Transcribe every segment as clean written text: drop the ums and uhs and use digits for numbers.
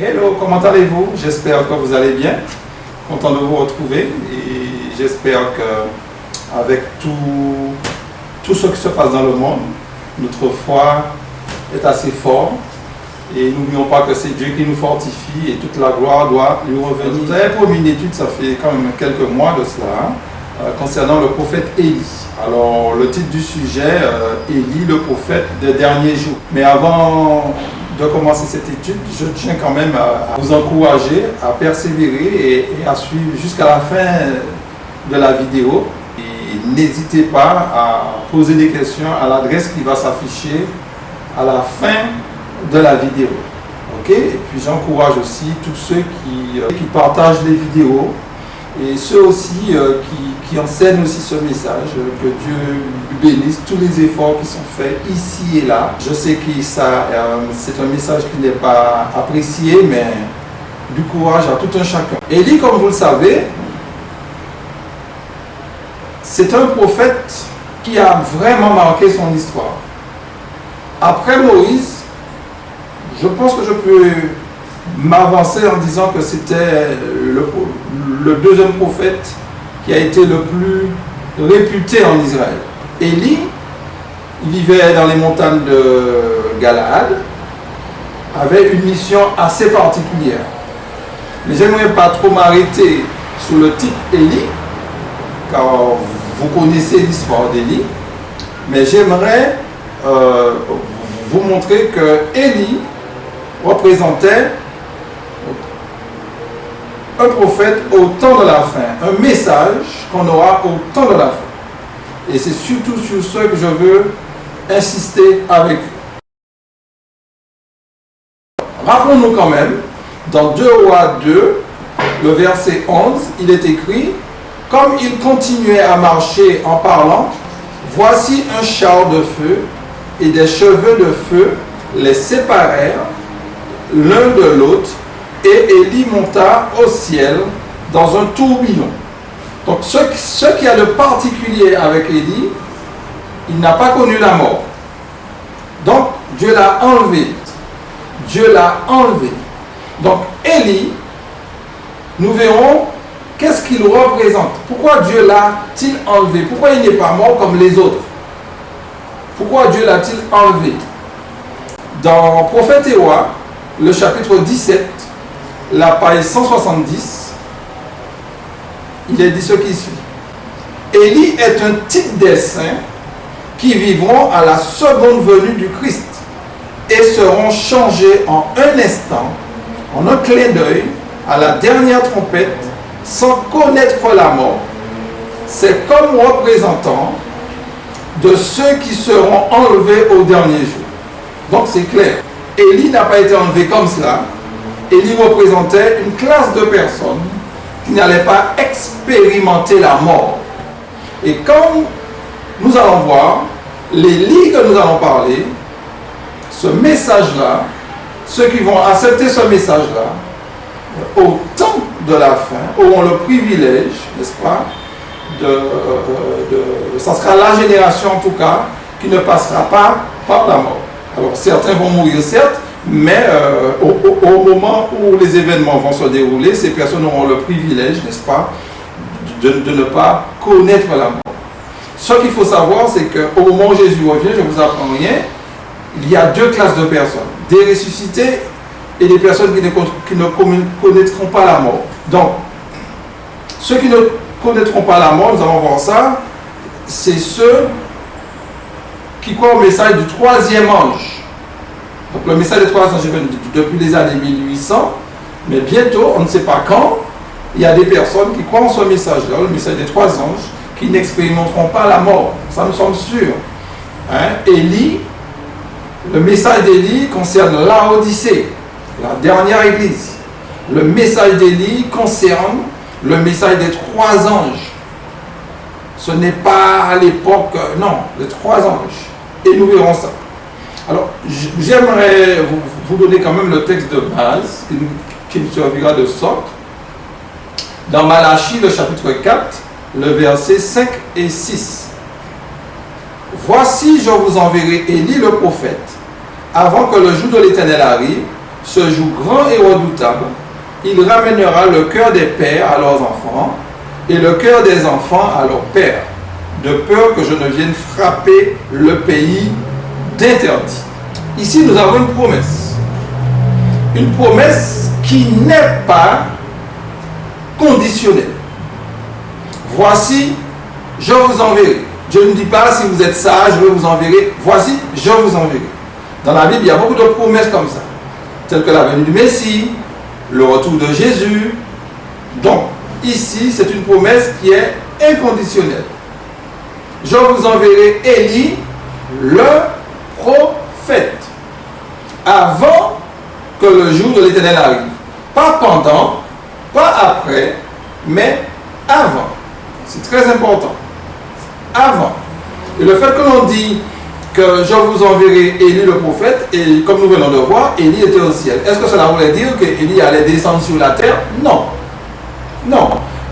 Hello, comment allez-vous? J'espère que vous allez bien. Content de vous retrouver et j'espère que avec tout ce qui se passe dans le monde, notre foi est assez forte et n'oublions pas que c'est Dieu qui nous fortifie et toute la gloire doit lui revenir. Vous avez promis une étude, ça fait quand même quelques mois de cela, concernant le prophète Élie. Alors le titre du sujet, Élie, le prophète des derniers jours. Mais avant de commencer cette étude, je tiens quand même à vous encourager à persévérer et à suivre jusqu'à la fin de la vidéo. Et n'hésitez pas à poser des questions à l'adresse qui va s'afficher à la fin de la vidéo. Ok? Et puis j'encourage aussi tous ceux qui partagent les vidéos et ceux aussi qui enseignent aussi ce message, que Dieu bénisse tous les efforts qui sont faits ici et là. Je sais que c'est un message qui n'est pas apprécié, mais du courage à tout un chacun. Élie, comme vous le savez, c'est un prophète qui a vraiment marqué son histoire. Après Moïse, je pense que je peux m'avancer en disant que c'était le deuxième prophète qui a été le plus réputé en Israël. Élie, il vivait dans les montagnes de Galaad, avait une mission assez particulière. Mais je n'aimerais pas trop m'arrêter sur le titre Élie, car vous connaissez l'histoire d'Élie, mais j'aimerais vous montrer que Élie représentait un prophète au temps de la fin, un message qu'on aura au temps de la fin. Et c'est surtout sur ce que je veux insister avec vous. Rappelons-nous quand même, dans 2 Rois 2, le verset 11, il est écrit: comme il continuait à marcher en parlant, voici un char de feu et des cheveux de feu les séparèrent l'un de l'autre, et Élie monta au ciel dans un tourbillon. Donc ce qui a de particulier avec Élie, il n'a pas connu la mort. Donc Dieu l'a enlevé. Dieu l'a enlevé. Donc Élie, nous verrons qu'est-ce qu'il représente. Pourquoi Dieu l'a-t-il enlevé? Pourquoi il n'est pas mort comme les autres? Pourquoi Dieu l'a-t-il enlevé? Dans Prophète et Rois, le chapitre 17, la page 170, il est dit ce qui suit. Élie est un type des saints qui vivront à la seconde venue du Christ et seront changés en un instant, en un clin d'œil, à la dernière trompette, sans connaître la mort. C'est comme représentant de ceux qui seront enlevés au dernier jour. Donc c'est clair. Élie n'a pas été enlevé comme cela. Élie représentait une classe de personnes qui n'allaient pas expérimenter la mort. Et comme nous allons voir, l'Élie que nous allons parler, ce message-là, ceux qui vont accepter ce message-là, au temps de la fin, auront le privilège, n'est-ce pas, ça sera la génération en tout cas, qui ne passera pas par la mort. Alors certains vont mourir certes, mais au moment où les événements vont se dérouler, ces personnes auront le privilège, n'est-ce pas, de ne pas connaître la mort. Ce qu'il faut savoir, c'est qu'au moment où Jésus revient, je ne vous apprends rien, il y a 2 classes de personnes, des ressuscités et des personnes qui ne connaîtront pas la mort. Donc, ceux qui ne connaîtront pas la mort, nous allons voir ça, c'est ceux qui croient au message du 3e ange. Donc le message des 3 anges est venu depuis les années 1800, mais bientôt, on ne sait pas quand, il y a des personnes qui croient en ce message-là, le message des 3 anges, qui n'expérimenteront pas la mort. Ça, nous sommes sûrs. Élie, le message d'Élie concerne Laodicée, la dernière église. Le message d'Élie concerne le message des 3 anges. Ce n'est pas à l'époque, non, les 3 anges. Et nous verrons ça. Alors, j'aimerais vous donner quand même le texte de base qui nous servira de sorte. Dans Malachie, le chapitre 4, le verset 5 et 6. Voici, je vous enverrai Élie le prophète, avant que le jour de l'Éternel arrive, ce jour grand et redoutable, il ramènera le cœur des pères à leurs enfants et le cœur des enfants à leurs pères, de peur que je ne vienne frapper le pays d'interdit. Ici, nous avons une promesse. Une promesse qui n'est pas conditionnelle. Voici, je vous enverrai. Je ne dis pas si vous êtes sage, je vous enverrai. Voici, je vous enverrai. Dans la Bible, il y a beaucoup de promesses comme ça, telles que la venue du Messie, le retour de Jésus. Donc, ici, c'est une promesse qui est inconditionnelle. Je vous enverrai Élie, le prophète, avant que le jour de l'Éternel arrive. Pas pendant, pas après, mais avant. C'est très important. Avant. Et le fait que l'on dit que je vous enverrai Élie le prophète, et comme nous venons de voir, Élie était au ciel. Est-ce que cela voulait dire que Élie allait descendre sur la terre? Non. Non.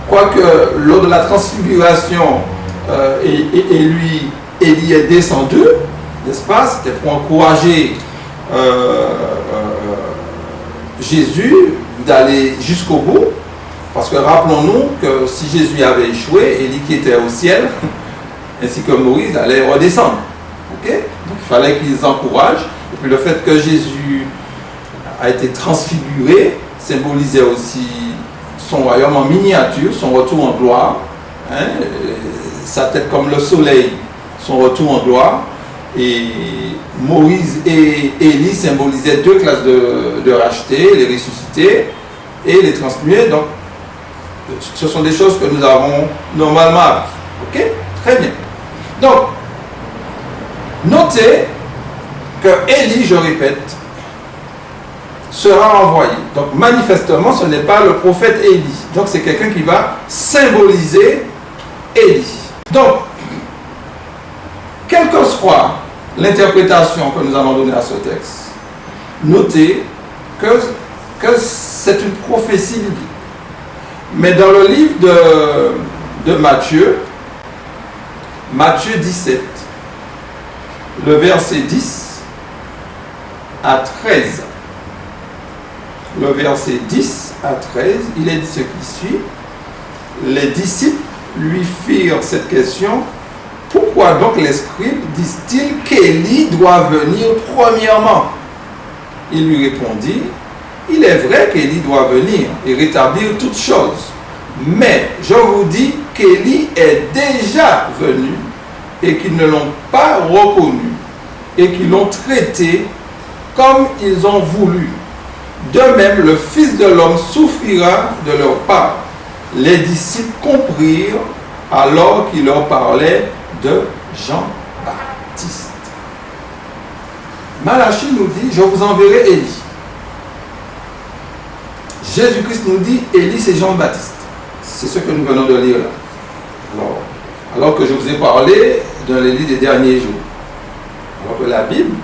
Quoique lors de la transfiguration, Élie est descendu, n'est-ce pas? C'était pour encourager Jésus d'aller jusqu'au bout. Parce que rappelons-nous que si Jésus avait échoué, Élie qui était au ciel, ainsi que Moïse, allait redescendre. Okay? Donc il fallait qu'ils encouragent. Et puis le fait que Jésus a été transfiguré symbolisait aussi son royaume en miniature, son retour en gloire. Hein? Sa tête comme le soleil, son retour en gloire. Et Moïse et Élie symbolisaient deux classes de rachetés, les ressuscités et les transmués. Donc ce sont des choses que nous avons normalement appris. Ok? Très bien. Donc, notez que Élie, je répète, sera envoyé. Donc, manifestement, ce n'est pas le prophète Élie. Donc, c'est quelqu'un qui va symboliser Élie. Donc, quelle que soit l'interprétation que nous allons donner à ce texte, notez que c'est une prophétie biblique. Mais dans le livre de Matthieu, Matthieu 17, le verset 10 à 13, le verset 10 à 13, il est dit ce qui suit. Les disciples lui firent cette question: pourquoi donc les scribes disent-ils qu'Élie doit venir premièrement? Il lui répondit: il est vrai qu'Élie doit venir et rétablir toutes choses. Mais je vous dis qu'Élie est déjà venu et qu'ils ne l'ont pas reconnu et qu'ils l'ont traité comme ils ont voulu. De même, le Fils de l'homme souffrira de leur part. Les disciples comprirent alors qu'il leur parlait de Jean-Baptiste. Malachie nous dit: je vous enverrai Élie. Jésus-Christ nous dit: Élie, c'est Jean-Baptiste. C'est ce que nous venons de lire là. Alors que je vous ai parlé d'un Élie des derniers jours. Alors que la Bible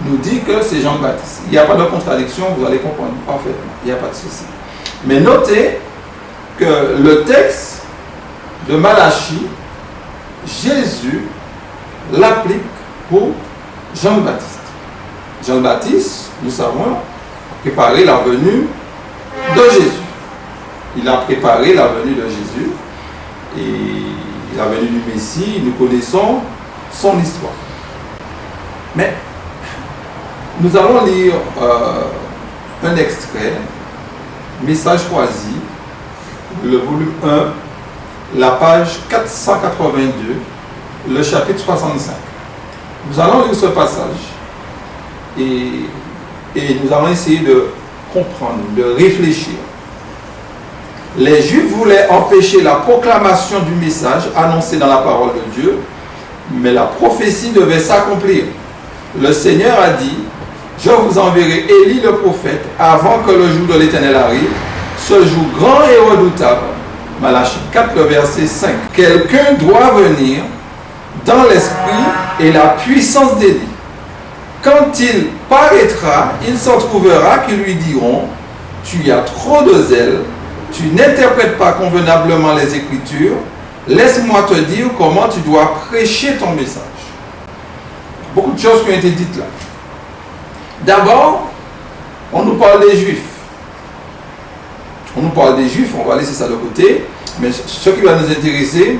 nous dit que c'est Jean-Baptiste. Il n'y a pas de contradiction, vous allez comprendre parfaitement. Il n'y a pas de souci. Mais notez que le texte de Malachie, Jésus l'applique pour Jean-Baptiste. Jean-Baptiste, nous savons, a préparé la venue de Jésus. Il a préparé la venue de Jésus et la venue du Messie. Nous connaissons son histoire. Mais nous allons lire un extrait, Message choisi, le volume 1, la page 482, le chapitre 65. Nous allons lire ce passage et nous allons essayer de comprendre, de réfléchir. Les Juifs voulaient empêcher la proclamation du message annoncé dans la parole de Dieu, mais la prophétie devait s'accomplir. Le Seigneur a dit: je vous enverrai Élie le prophète avant que le jour de l'Éternel arrive, ce jour grand et redoutable. Malachie 4, le verset 5. Quelqu'un doit venir dans l'esprit et la puissance d'Élie. Quand il paraîtra, il s'en trouvera qui lui diront: tu as trop de zèle, tu n'interprètes pas convenablement les Écritures, laisse-moi te dire comment tu dois prêcher ton message. Beaucoup de choses qui ont été dites là. D'abord, On nous parle des Juifs. On nous parle des Juifs, on va laisser ça de côté. Mais ce qui va nous intéresser,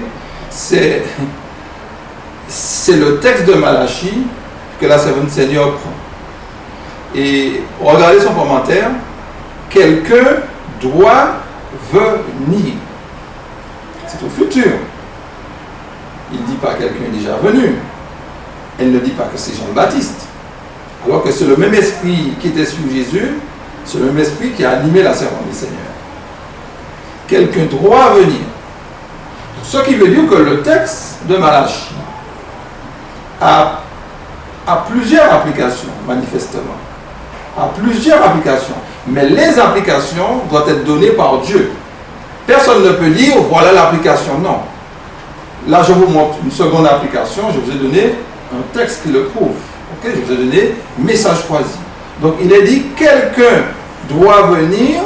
c'est le texte de Malachie que la servante du Seigneur prend. Et regardez son commentaire. Quelqu'un doit venir. C'est au futur. Il ne dit pas quelqu'un est déjà venu. Elle ne dit pas que c'est Jean-Baptiste. Alors que c'est le même esprit qui était sur Jésus, c'est le même esprit qui a animé la servante du Seigneur. Quelqu'un doit venir. Ce qui veut dire que le texte de Malachie a plusieurs applications, manifestement. A plusieurs applications. Mais les applications doivent être données par Dieu. Personne ne peut dire, voilà l'application. Non. Là, je vous montre une seconde application. Je vous ai donné un texte qui le prouve. Okay? Je vous ai donné message choisi. Donc, il est dit, quelqu'un doit venir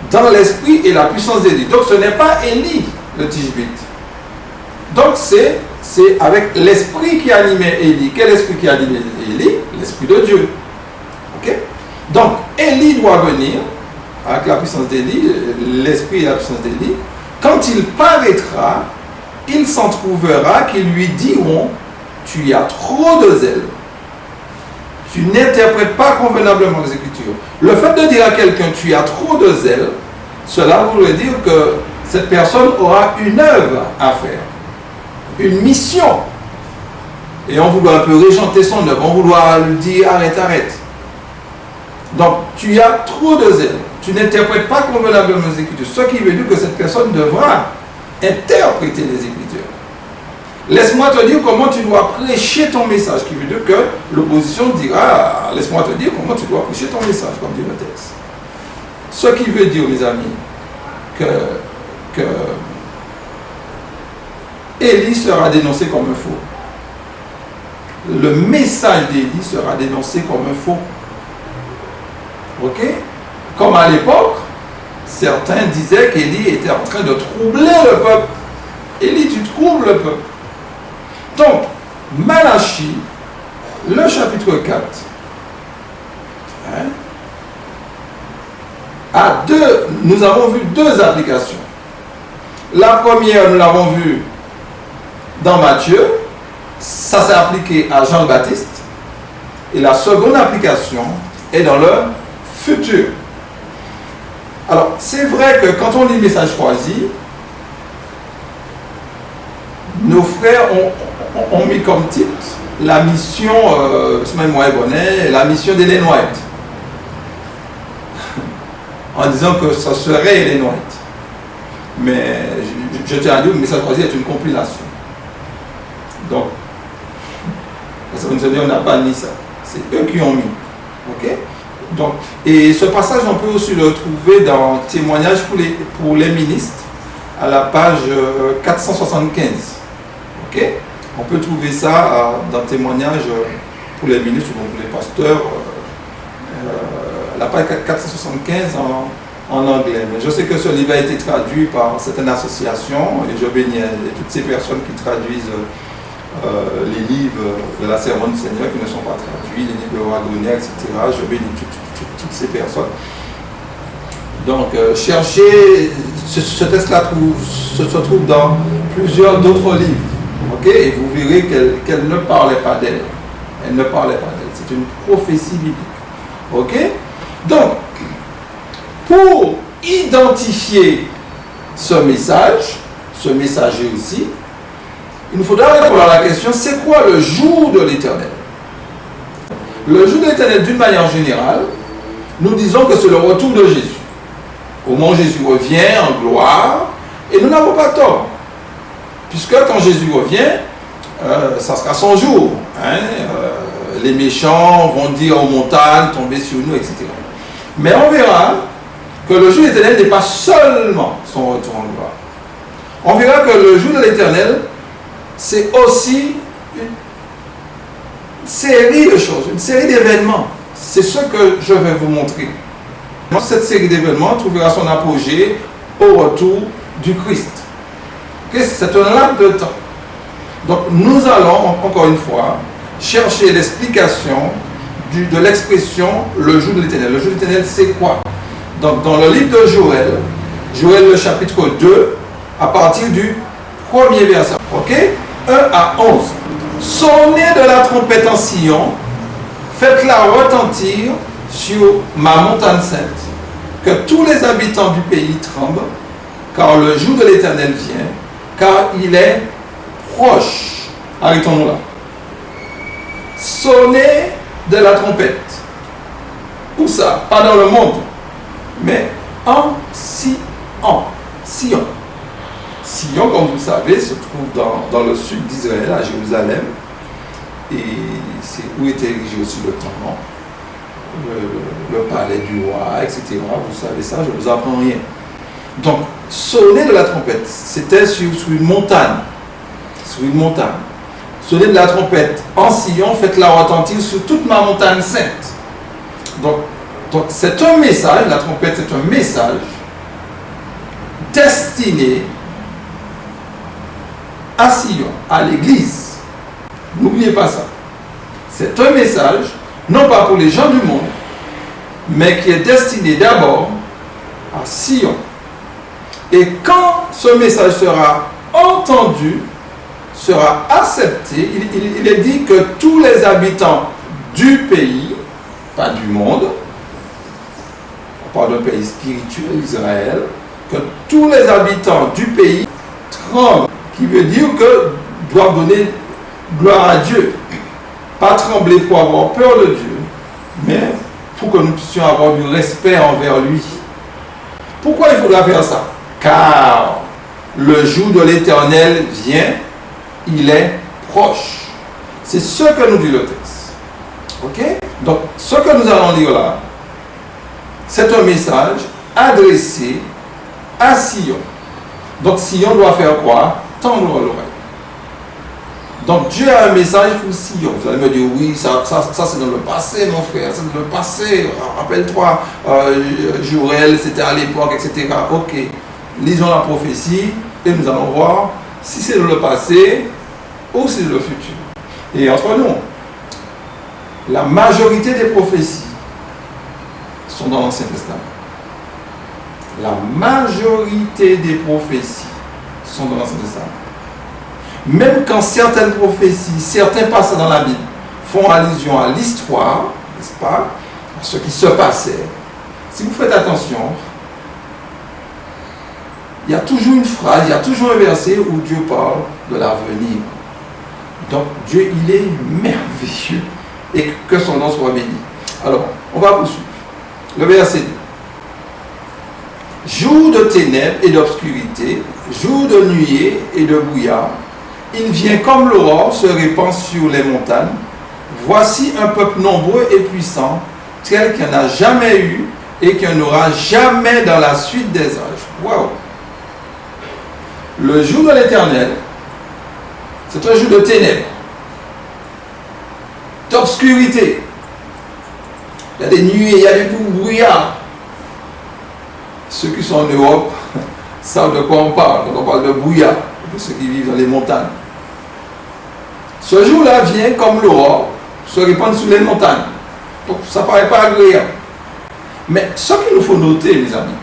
dans l'esprit et la puissance d'Élie. Donc, ce n'est pas Élie, le Tishbite. Donc, c'est avec l'esprit qui animait Élie. Quel esprit qui animait Élie? L'esprit de Dieu. Ok? Donc, Élie doit venir avec la puissance d'Élie, l'esprit et la puissance d'Élie. Quand il paraîtra, il s'en trouvera qui lui diront: tu as trop de zèle. Tu n'interprètes pas convenablement les Écritures. Le fait de dire à quelqu'un tu as trop de zèle, cela voudrait dire que cette personne aura une œuvre à faire, une mission. Et on vouloir un peu régenter son œuvre, on vouloir lui dire arrête, arrête. Donc tu as trop de zèle, tu n'interprètes pas convenablement les Écritures, ce qui veut dire que cette personne devra interpréter les Écritures. Laisse-moi te dire comment tu dois prêcher ton message, qui veut dire que l'opposition dira laisse-moi te dire comment tu dois prêcher ton message, comme dit le texte. Ce qui veut dire, mes amis, que Élie sera dénoncé comme un faux. Le message d'Élie sera dénoncé comme un faux. Ok? Comme à l'époque, certains disaient qu'Élie était en train de troubler le peuple. Élie, tu troubles le peuple. Donc, Malachie, le chapitre 4, nous avons vu deux applications. La première, nous l'avons vue dans Matthieu, ça s'est appliqué à Jean-Baptiste. Et la seconde application est dans le futur. Alors, c'est vrai que quand on lit Message choisi, nos frères ont mis comme titre la mission, la mission d'Ellen White. En disant que ça serait Ellen White. Mais je tiens à dire que le message choisi est une compilation. Donc, on n'a pas mis ça. C'est eux qui ont mis. Ok? Donc, et ce passage, on peut aussi le trouver dans Témoignages pour les ministres, à la page 475. Ok? On peut trouver ça dans Témoignages pour les ministres ou pour les pasteurs, à la page 475 en anglais. Mais je sais que ce livre a été traduit par certaines associations et je bénis toutes ces personnes qui traduisent les livres de la Servante du Seigneur qui ne sont pas traduits, les livres de Wagner, etc. Je bénis toutes ces personnes. Donc, cherchez, ce texte-là se trouve dans plusieurs d'autres livres. Ok? Et vous verrez qu'elle ne parlait pas d'elle. Elle ne parlait pas d'elle. C'est une prophétie biblique. Ok? Donc, pour identifier ce message, ce messager aussi, il nous faudra répondre à la question, c'est quoi le jour de l'Éternel? Le jour de l'Éternel, d'une manière générale, nous disons que c'est le retour de Jésus. Au moment où Jésus revient en gloire, et nous n'avons pas tort. Puisque quand Jésus revient, ça sera son jour. Les méchants vont dire aux montagnes, tomber sur nous, etc. Mais on verra que le jour de l'Éternel n'est pas seulement son retour en gloire. On verra que le jour de l'Éternel, c'est aussi une série de choses, une série d'événements. C'est ce que je vais vous montrer. Cette série d'événements trouvera son apogée au retour du Christ. Okay? C'est un laps de temps. Donc nous allons, encore une fois, chercher l'explication de l'expression le jour de l'Éternel. Le jour de l'Éternel, c'est quoi? Donc, dans le livre de Joël, Joël le chapitre 2, à partir du premier verset, ok? 1 à 11. Sonnez de la trompette en Sion, faites-la retentir sur ma montagne sainte, que tous les habitants du pays tremblent, car le jour de l'Éternel vient, car il est proche. Arrêtons-nous là. Sonnez de la trompette. Où ça? Pas dans le monde, mais en Sion. Sion. Sion, comme vous le savez, se trouve dans le sud d'Israël, à Jérusalem. Et c'est où était érigé aussi le temple, le palais du roi, etc. Vous savez ça, je ne vous apprends rien. Donc, sonner de la trompette, c'était sur une montagne. Sur une montagne. Sonner de la trompette en Sion, faites-la retentir sur toute ma montagne sainte. Donc c'est un message, la trompette c'est un message destiné à Sion, à l'église. N'oubliez pas ça. C'est un message, non pas pour les gens du monde, mais qui est destiné d'abord à Sion. Et quand ce message sera entendu, sera accepté, il est dit que tous les habitants du pays, pas du monde, on parle d'un pays spirituel, Israël, que tous les habitants du pays tremblent, qui veut dire que doivent donner gloire à Dieu. Pas trembler pour avoir peur de Dieu, mais pour que nous puissions avoir du respect envers lui. Pourquoi il faudra faire ça? Car le jour de l'Éternel vient, il est proche. C'est ce que nous dit le texte. Ok? Donc, ce que nous allons lire là, c'est un message adressé à Sion. Donc, Sion doit faire quoi? Tendre l'oreille. Donc, Dieu a un message pour Sion. Vous allez me dire, oui, ça c'est dans le passé, mon frère, c'est dans le passé. Rappelle-toi, Joël, c'était à l'époque, etc. Ok, lisons la prophétie et nous allons voir si c'est dans le passé ou c'est dans le futur. Et entre nous, la majorité des prophéties sont dans l'Ancien Testament. La majorité des prophéties sont dans l'Ancien Testament. Même quand certaines prophéties, certains passages dans la Bible font allusion à l'histoire, n'est-ce pas, à ce qui se passait, si vous faites attention, il y a toujours une phrase, il y a toujours un verset où Dieu parle de l'avenir. Donc Dieu, il est merveilleux et que son nom soit béni. Alors, on va poursuivre. Le verset 2. Jour de ténèbres et d'obscurité, jour de nuée et de brouillard, il vient comme l'aurore se répand sur les montagnes. Voici un peuple nombreux et puissant, tel qu'il n'y en a jamais eu et qu'il n'y en aura jamais dans la suite des âges. Waouh! Le jour de l'Éternel, c'est un jour de ténèbres, d'obscurité. Il y a des nuées, il y a des brouillards. Ceux qui sont en Europe savent de quoi on parle quand on parle de brouillard, pour ceux qui vivent dans les montagnes. Ce jour-là vient comme l'aurore, se répand sur les montagnes. Donc ça ne paraît pas agréable. Mais ce qu'il nous faut noter, mes amis,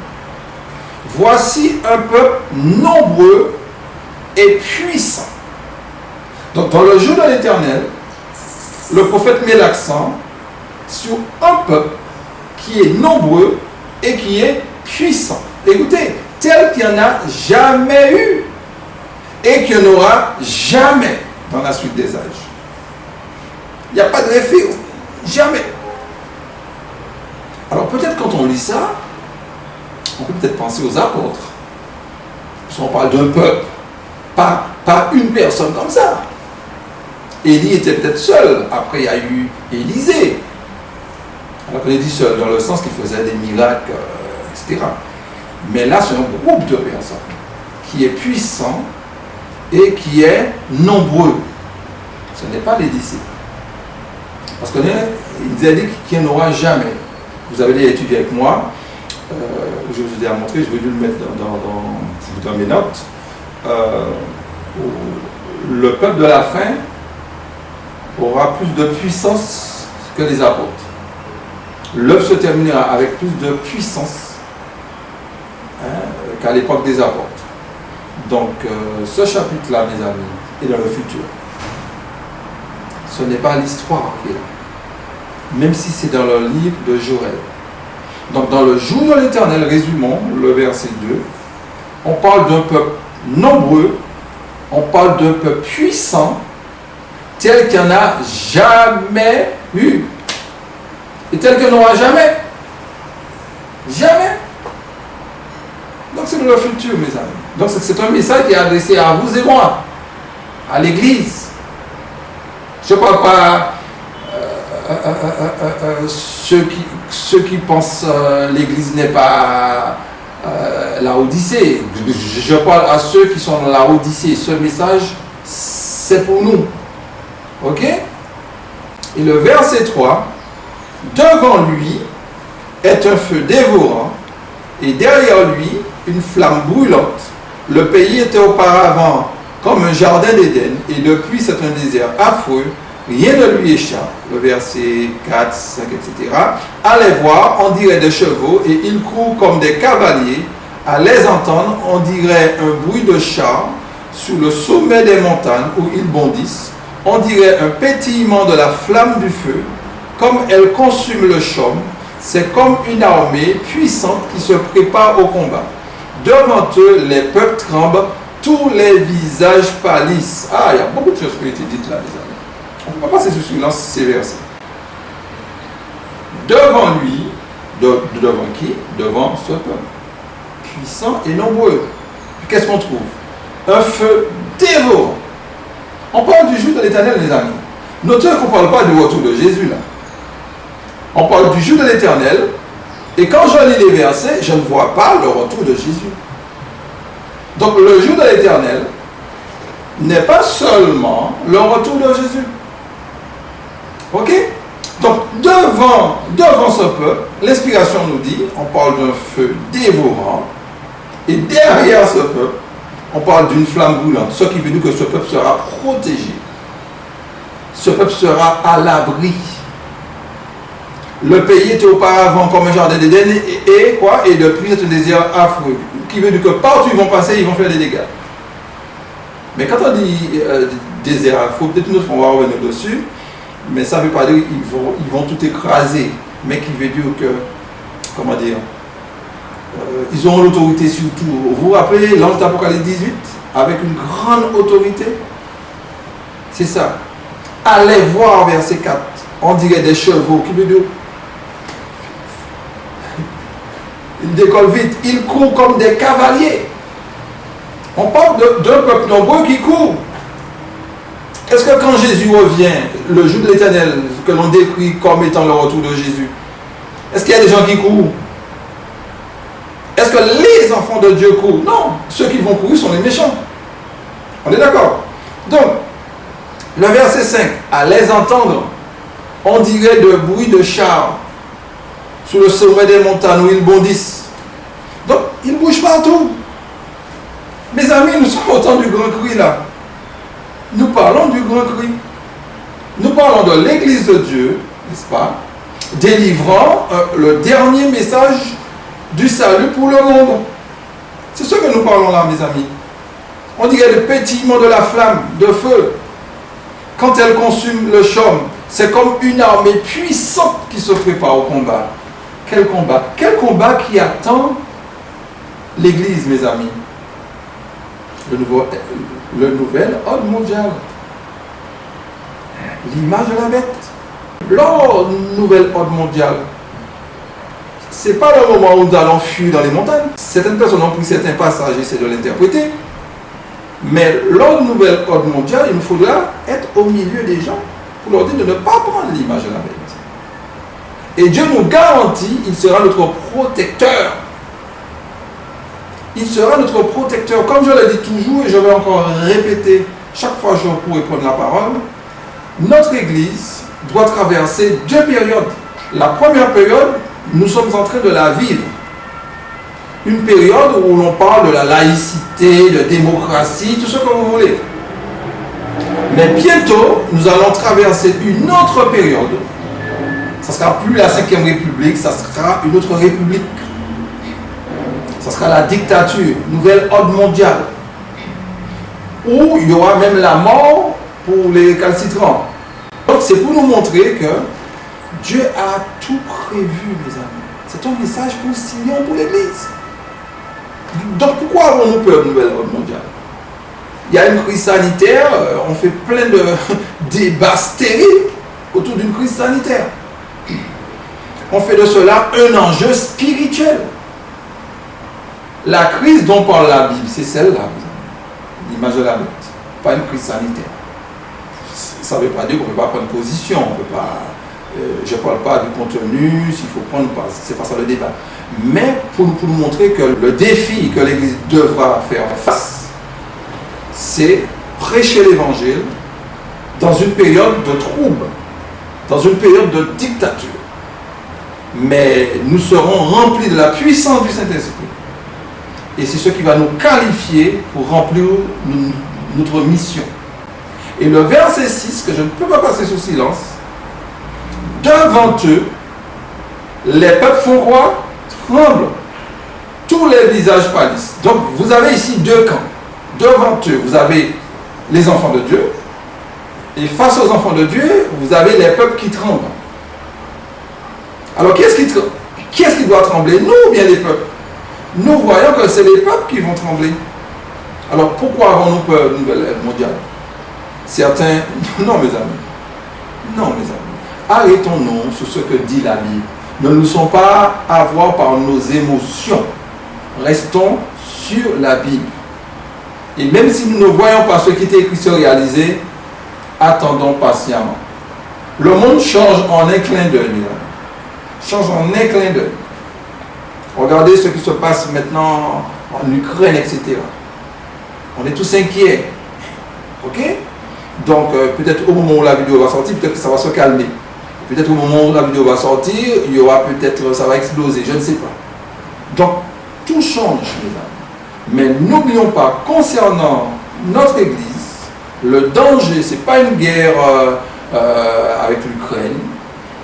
voici un peuple nombreux et puissant. Donc dans le jour de l'Éternel, le prophète met l'accent sur un peuple qui est nombreux et qui est puissant. Écoutez, tel qu'il n'y en a jamais eu et qu'il n'y en aura jamais dans la suite des âges. Il n'y a pas de référent. Jamais. Alors peut-être quand on lit ça, on peut peut-être penser aux apôtres. Parce qu'on parle d'un peuple, pas une personne comme ça. Élie était peut-être seul. Après, il y a eu Élisée. Alors qu'on est dit seul, dans le sens qu'il faisait des miracles, etc. Mais là, c'est un groupe de personnes qui est puissant et qui est nombreux. Ce n'est pas les disciples. Parce qu'il a dit qu'il n'y en aura jamais. Vous avez étudié avec moi. Je vous ai montré, je vais dû le mettre dans mes notes. Le peuple de la fin aura plus de puissance que les apôtres. L'œuvre se terminera avec plus de puissance qu'à l'époque des apôtres. Donc, ce chapitre-là, mes amis, est dans le futur. Ce n'est pas l'histoire qui est là, même si c'est dans le livre de Joël. Donc, dans le jour de l'Éternel, résumons le verset 2, on parle d'un peuple nombreux, on parle d'un peuple puissant, tel qu'il n'y en a jamais eu. Et tel qu'il n'y en aura jamais. Jamais. Donc c'est le futur, mes amis. Donc c'est un message qui est adressé à vous et moi, à l'Église. Je ne parle pas ceux qui pensent l'Église n'est pas la Odyssée. Je parle à ceux qui sont dans la Odyssée. Ce message, c'est pour nous. Ok? Et le verset 3, devant lui est un feu dévorant et derrière lui une flamme brûlante. Le pays était auparavant comme un jardin d'Éden et depuis c'est un désert affreux. Rien ne lui échappe. Le verset 4, 5, etc. À les voir, on dirait des chevaux et ils courent comme des cavaliers. À les entendre, on dirait un bruit de char sur le sommet des montagnes où ils bondissent. On dirait un pétillement de la flamme du feu. Comme elle consume le chaume, c'est comme une armée puissante qui se prépare au combat. Devant eux, les peuples tremblent, tous les visages pâlissent. Ah, il y a beaucoup de choses qui ont été dites là, les amis. On ne peut pas passer sous silence ces versets. Devant lui, devant qui? Devant ce peuple. Puissant et nombreux. Qu'est-ce qu'on trouve? Un feu dévorant. On parle du jour de l'Éternel, les amis. Notez qu'on ne parle pas du retour de Jésus là. On parle du jour de l'Éternel. Et quand je lis les versets, je ne vois pas le retour de Jésus. Donc le jour de l'Éternel n'est pas seulement le retour de Jésus. Ok? Donc devant ce peuple, l'inspiration nous dit, on parle d'un feu dévorant. Et derrière ce peuple, on parle d'une flamme brûlante. Ce qui veut dire que ce peuple sera protégé. Ce peuple sera à l'abri. Le pays était auparavant comme un jardin d'Éden et depuis c'est un désert affreux. Qui veut dire que partout ils vont passer, ils vont faire des dégâts. Mais quand on dit désert affreux, peut-être une autre fois on va revenir dessus, mais ça ne veut pas dire qu'ils vont tout écraser, mais qui veut dire que, comment dire, ils auront l'autorité sur tout. Vous vous rappelez l'ange d'Apocalypse 18 avec une grande autorité? C'est ça. Allez voir verset 4. On dirait des chevaux. Qui veut dire? Ils décollent vite. Ils courent comme des cavaliers. On parle d'un peuple nombreux qui court. Est-ce que quand Jésus revient, le jour de l'Éternel, que l'on décrit comme étant le retour de Jésus, est-ce qu'il y a des gens qui courent? Est-ce que les enfants de Dieu courent? Non. Ceux qui vont courir sont les méchants. On est d'accord? Donc, le verset 5, à les entendre, on dirait de bruit de chars sur le sommet des montagnes où ils bondissent. Donc, ils bougent partout. Mes amis, nous sommes au temps du grand cri là. Nous parlons du grand cri. Nous parlons de l'Église de Dieu, n'est-ce pas? Délivrant le dernier message du salut pour le monde. C'est ce que nous parlons là, mes amis. On dirait le pétillement de la flamme de feu. Quand elle consume le chaume, c'est comme une armée puissante qui se prépare au combat. Quel combat? Quel combat qui attend l'Église, mes amis? Le nouvel ordre mondial. L'image de la bête. Le nouvel ordre mondial. Ce n'est pas le moment où nous allons fuir dans les montagnes. Certaines personnes ont pris certains passages et essaient de l'interpréter. Mais lors du nouvel ordre mondial, il nous faudra être au milieu des gens pour leur dire de ne pas prendre l'image de la bête. Et Dieu nous garantit, il sera notre protecteur. Il sera notre protecteur. Comme je le dis toujours, et je vais encore répéter chaque fois que je pourrai prendre la parole, notre Église doit traverser deux périodes. La première période, nous sommes en train de la vivre. Une période où l'on parle de la laïcité, de démocratie, tout ce que vous voulez. Mais bientôt, nous allons traverser une autre période Ça ne sera plus la 5e République, ça sera une autre république. Ça sera la dictature, nouvelle ordre mondial. Où il y aura même la mort pour les récalcitrants. Donc c'est pour nous montrer que Dieu a tout prévu, mes amis. C'est un message pour Sion, pour l'Église. Donc pourquoi avons-nous peur de nouvelle ordre mondiale? Il y a une crise sanitaire, on fait plein de débats stériles autour d'une crise sanitaire. On fait de cela un enjeu spirituel. La crise dont parle la Bible, c'est celle-là, l'image de la bête, pas une crise sanitaire. Ça ne veut pas dire qu'on ne peut pas prendre position, on peut pas, je ne parle pas du contenu, s'il faut prendre, c'est pas ça le débat. Mais pour nous montrer que le défi que l'Église devra faire face, c'est prêcher l'Évangile dans une période de trouble, dans une période de dictature. Mais nous serons remplis de la puissance du Saint-Esprit. Et c'est ce qui va nous qualifier pour remplir notre mission. Et le verset 6, que je ne peux pas passer sous silence, devant eux, les peuples font quoi? Tremblent. Tous les visages pâlissent. Donc vous avez ici deux camps. Devant eux, vous avez les enfants de Dieu. Et face aux enfants de Dieu, vous avez les peuples qui tremblent. Alors qui est-ce qui doit trembler? Nous ou bien les peuples? Nous voyons que c'est les peuples qui vont trembler. Alors pourquoi avons-nous peur de nouvelle ère mondiale? Certains, non mes amis, non mes amis, arrêtons-nous sur ce que dit la Bible. Ne nous laissons pas avoir par nos émotions. Restons sur la Bible. Et même si nous ne voyons pas ce qui était écrit se réaliser, attendons patiemment. Le monde change en un clin d'œil, mes amis. Change en un clin d'œil. Regardez ce qui se passe maintenant en Ukraine, etc. On est tous inquiets. Ok? Donc, peut-être au moment où la vidéo va sortir, peut-être que ça va se calmer. Peut-être au moment où la vidéo va sortir, il y aura peut-être, ça va exploser, je ne sais pas. Donc, tout change, mes amis. Mais n'oublions pas, concernant notre Église, le danger, ce n'est pas une guerre avec l'Ukraine,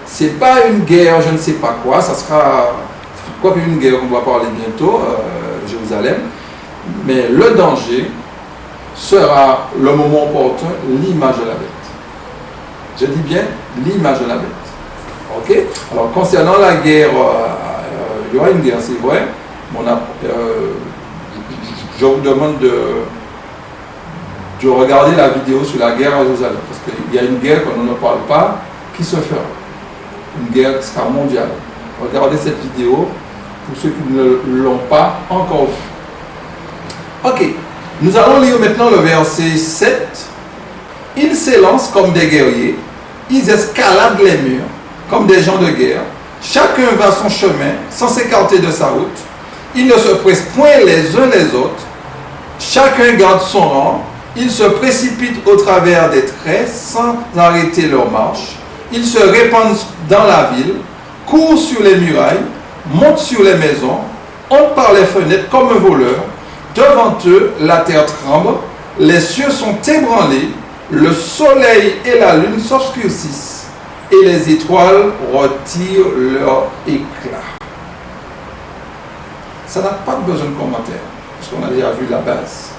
ce n'est pas une guerre, je ne sais pas quoi, ça sera, quoi qu'une guerre, on va parler bientôt, Jérusalem, mais le danger sera le moment opportun, l'image de la bête. Je dis bien l'image de la bête. Ok? Alors, concernant la guerre, il y aura une guerre, c'est vrai. Je vous demande de regarder la vidéo sur la guerre à Jérusalem. Parce qu'il y a une guerre qu'on ne parle pas qui se fera. Une guerre qui sera mondiale. Regardez cette vidéo pour ceux qui ne l'ont pas encore vue. Ok. Nous allons lire maintenant le verset 7. Ils s'élancent comme des guerriers. Ils escaladent les murs comme des gens de guerre. Chacun va son chemin sans s'écarter de sa route. Ils ne se pressent point les uns les autres. Chacun garde son rang. Ils se précipitent au travers des traits sans arrêter leur marche. Ils se répandent dans la ville, courent sur les murailles, montent sur les maisons, entrent par les fenêtres comme un voleur. Devant eux, la terre tremble, les cieux sont ébranlés, le soleil et la lune s'obscurcissent, et les étoiles retirent leur éclat. Ça n'a pas besoin de commentaire, parce qu'on a déjà vu la base.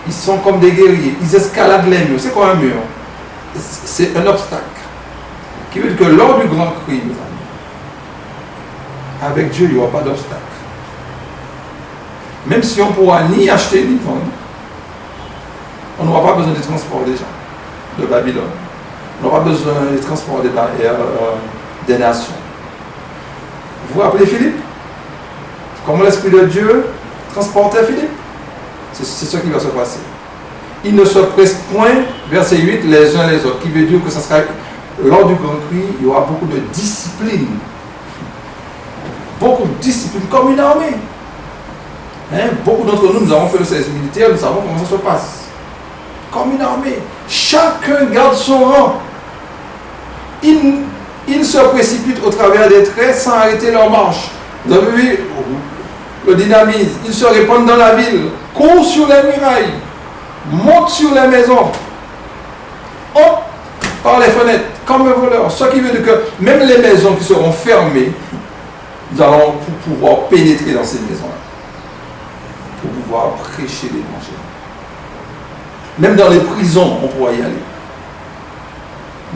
Ils sont comme des guerriers, ils escaladent les murs. C'est quoi un mur? C'est un obstacle. Qui veut dire que lors du grand cri, mes amis, avec Dieu, il n'y aura pas d'obstacle. Même si on ne pourra ni acheter ni vendre, on n'aura pas besoin des transports des gens de Babylone. On n'aura pas besoin des transports des nations. Vous vous rappelez Philippe? Comment l'Esprit de Dieu transportait Philippe? C'est ce qui va se passer. Ils ne se pressent point, verset 8, les uns les autres, qui veut dire que ça sera, lors du grand cri, il y aura beaucoup de discipline. Beaucoup de discipline, comme une armée. Beaucoup d'entre nous, nous avons fait le service militaire, nous savons comment ça se passe. Comme une armée. Chacun garde son rang. Ils se précipitent au travers des traits sans arrêter leur marche. Vous avez vu le dynamisme. Ils se répandent dans la ville, courent sur les murailles, montent sur les maisons, par les fenêtres, comme un voleur. Ce qui veut dire que même les maisons qui seront fermées, nous allons pouvoir pénétrer dans ces maisons-là, pour pouvoir prêcher l'évangile. Même dans les prisons, on pourra y aller.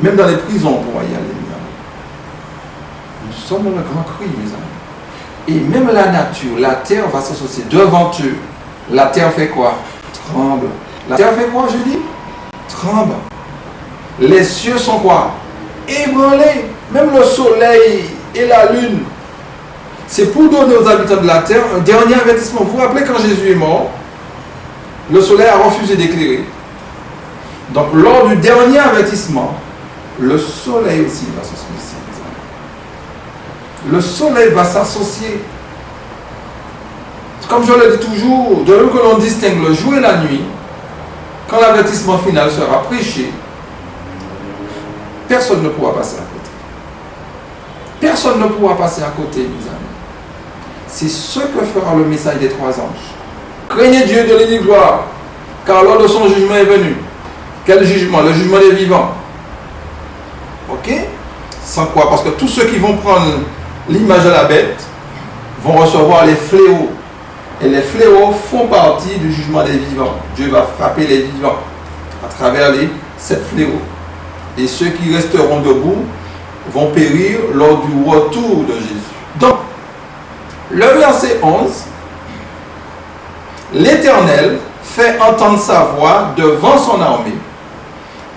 Même dans les prisons, on pourra y aller, mes amis. Nous sommes dans le grand cri, mes amis. Et même la nature, la terre va s'associer devant eux. La terre fait quoi? Tremble. La terre fait quoi, je dis? Tremble. Les cieux sont quoi? Ébranlés. Même le soleil et la lune. C'est pour donner aux habitants de la terre un dernier avertissement. Vous vous rappelez quand Jésus est mort, le soleil a refusé d'éclairer. Donc lors du dernier avertissement, le soleil aussi va s'associer. Le soleil va s'associer. Comme je le dis toujours, de même que l'on distingue le jour et la nuit, quand l'avertissement final sera prêché, personne ne pourra passer à côté. Personne ne pourra passer à côté, mes amis. C'est ce que fera le message des trois anges. Craignez Dieu de l'unique gloire, car l'heure de son jugement est venue. Quel jugement? Le jugement des vivants. Ok? Sans quoi? Parce que tous ceux qui vont prendre l'image de la bête vont recevoir les fléaux. Et les fléaux font partie du jugement des vivants. Dieu va frapper les vivants à travers les 7 fléaux. Et ceux qui resteront debout vont périr lors du retour de Jésus. Donc, le verset 11, l'Éternel fait entendre sa voix devant son armée,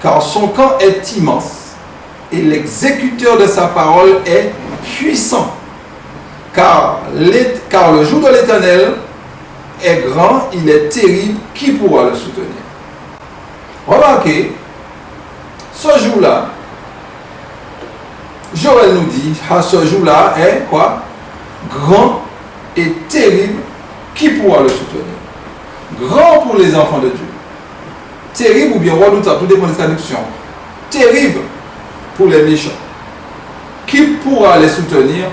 car son camp est immense et l'exécuteur de sa parole est puissant. Car le jour de l'Éternel est grand, il est terrible, qui pourra le soutenir? Remarquez, ce jour-là, Joël nous dit, ce jour-là est quoi? Grand et terrible, qui pourra le soutenir? Grand pour les enfants de Dieu. Terrible ou bien redoutable, tout dépend des traductions. Terrible pour les méchants. Qui pourra les soutenir?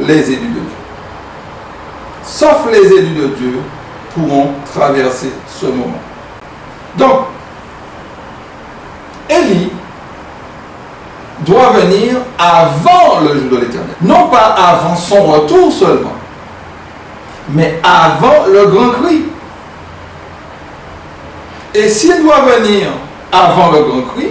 Les élus de Dieu. Sauf les élus de Dieu pourront traverser ce moment. Donc, Élie doit venir avant le jour de l'Éternel. Non pas avant son retour seulement, mais avant le grand cri. Et s'il doit venir avant le grand cri,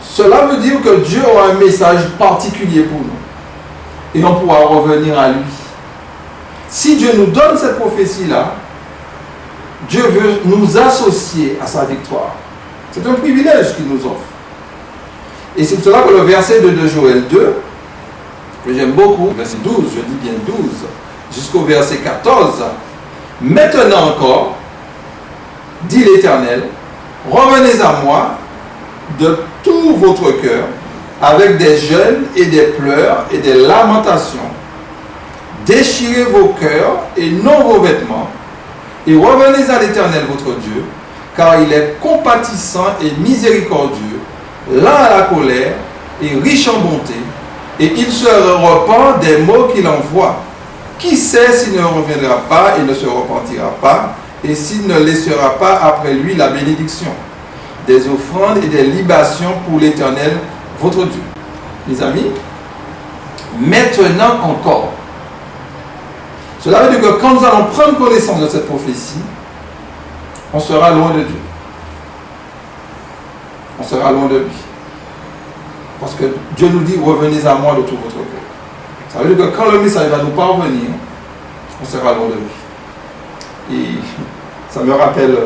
cela veut dire que Dieu aura un message particulier pour nous. Et on pourra revenir à lui. Si Dieu nous donne cette prophétie-là, Dieu veut nous associer à sa victoire. C'est un privilège qu'il nous offre. Et c'est pour cela que le verset de Joël 2, que j'aime beaucoup, verset 12, je dis bien 12, jusqu'au verset 14, maintenant encore, dit l'Éternel, revenez à moi de tout votre cœur, avec des jeûnes et des pleurs et des lamentations. Déchirez vos cœurs et non vos vêtements, et revenez à l'Éternel votre Dieu, car il est compatissant et miséricordieux, lent à la colère et riche en bonté, et il se repent des maux qu'il envoie. Qui sait s'il ne reviendra pas et ne se repentira pas, et s'il ne laissera pas après lui la bénédiction, des offrandes et des libations pour l'Éternel votre Dieu. Mes amis, maintenant encore, cela veut dire que quand nous allons prendre connaissance de cette prophétie, on sera loin de Dieu. On sera loin de lui. Parce que Dieu nous dit, revenez à moi de tout votre cœur. Ça veut dire que quand le message va nous parvenir, on sera loin de lui. Et ça me rappelle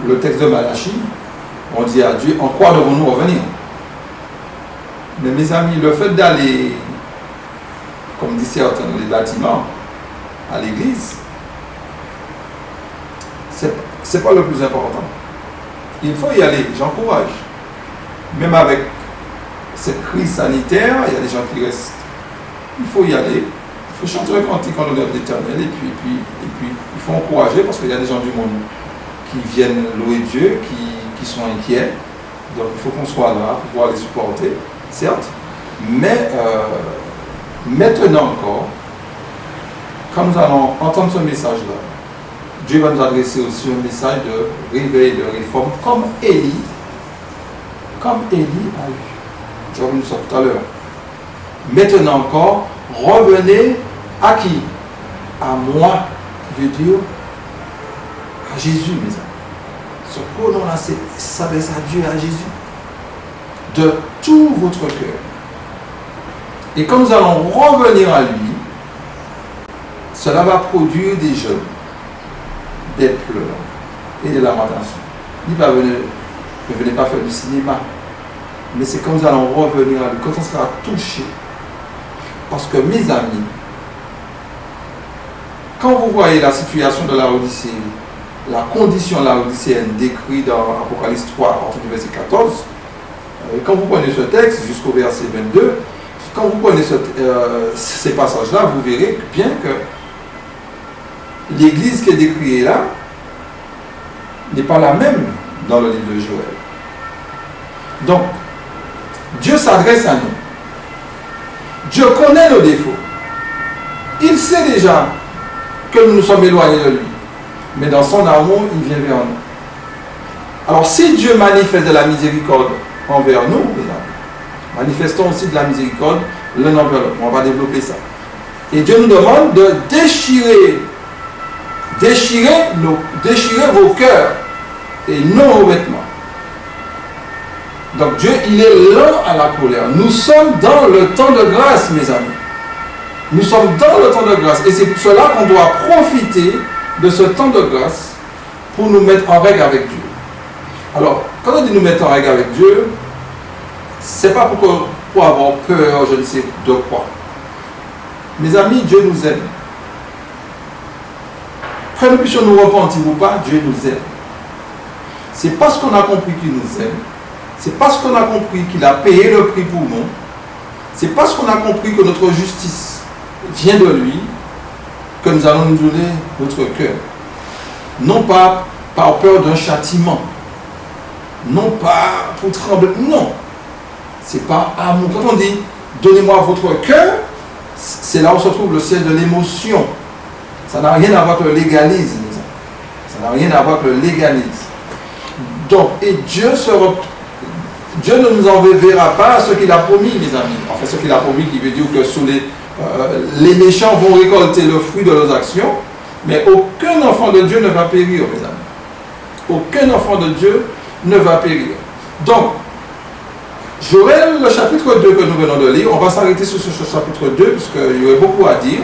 le texte de Malachie. On dit à Dieu, en quoi devons-nous revenir? Mais mes amis, le fait d'aller, comme dit certains, dans les bâtiments, à l'église, c'est pas le plus important. Il faut y aller, j'encourage. Même avec cette crise sanitaire, il y a des gens qui restent. Il faut y aller. Il faut chanter un cantique en l'honneur de l'Éternel. Et puis, il faut encourager parce qu'il y a des gens du monde qui viennent louer Dieu, qui sont inquiets. Donc il faut qu'on soit là pour pouvoir les supporter, certes. Mais maintenant encore, quand nous allons entendre ce message-là, Dieu va nous adresser aussi un message de réveil, de réforme, comme Élie a eu. J'ai revenu ça tout à l'heure. Maintenant encore, revenez à qui? À moi, qui veut dire à Jésus, mes amis. Ce pronom-là, c'est s'adresse à Dieu, à Jésus, de tout votre cœur. Et quand nous allons revenir à lui, cela va produire des jeûnes, des pleurs et des lamentations. Il va venir, ne venez pas faire du cinéma, mais c'est quand nous allons revenir à lui, quand on sera touché. Parce que mes amis, quand vous voyez la situation de la Odyssée, la condition de la Odysséenne décrite dans Apocalypse 3 à partir du verset 14, quand vous prenez ce texte jusqu'au verset 22, quand vous prenez ces passages-là, vous verrez bien que l'église qui est décrite là n'est pas la même dans le livre de Joël. Donc, Dieu s'adresse à nous. Dieu connaît nos défauts. Il sait déjà que nous nous sommes éloignés de lui. Mais dans son amour, il vient vers nous. Alors, si Dieu manifeste de la miséricorde envers nous, manifestons aussi de la miséricorde l'un envers l'autre. On va développer ça. Et Dieu nous demande de déchirer vos cœurs et non vos vêtements. Donc Dieu, il est lent à la colère. Nous sommes dans le temps de grâce, mes amis. Nous sommes dans le temps de grâce. Et c'est pour cela qu'on doit profiter de ce temps de grâce pour nous mettre en règle avec Dieu. Alors, quand on dit nous mettre en règle avec Dieu, c'est pas pour avoir peur, je ne sais de quoi. Mes amis, Dieu nous aime. Que nous puissions nous repentir ou pas, Dieu nous aime. C'est parce qu'on a compris qu'il nous aime. C'est parce qu'on a compris qu'il a payé le prix pour nous. C'est parce qu'on a compris que notre justice vient de lui que nous allons nous donner notre cœur. Non pas par peur d'un châtiment. Non pas pour trembler. Non. C'est par amour. Quand on dit donnez-moi votre cœur, c'est là où se trouve le siège de l'émotion. Ça n'a rien à voir avec le légalisme. Ça n'a rien à voir avec le légalisme. Donc, et Dieu ne nous enverra pas à ce qu'il a promis, mes amis. Enfin, ce qu'il a promis, qui veut dire que sous les méchants vont récolter le fruit de leurs actions, mais aucun enfant de Dieu ne va périr, mes amis. Aucun enfant de Dieu ne va périr. Donc, Joël, le chapitre 2 que nous venons de lire, on va s'arrêter sur ce chapitre 2, puisqu'il y aurait beaucoup à dire.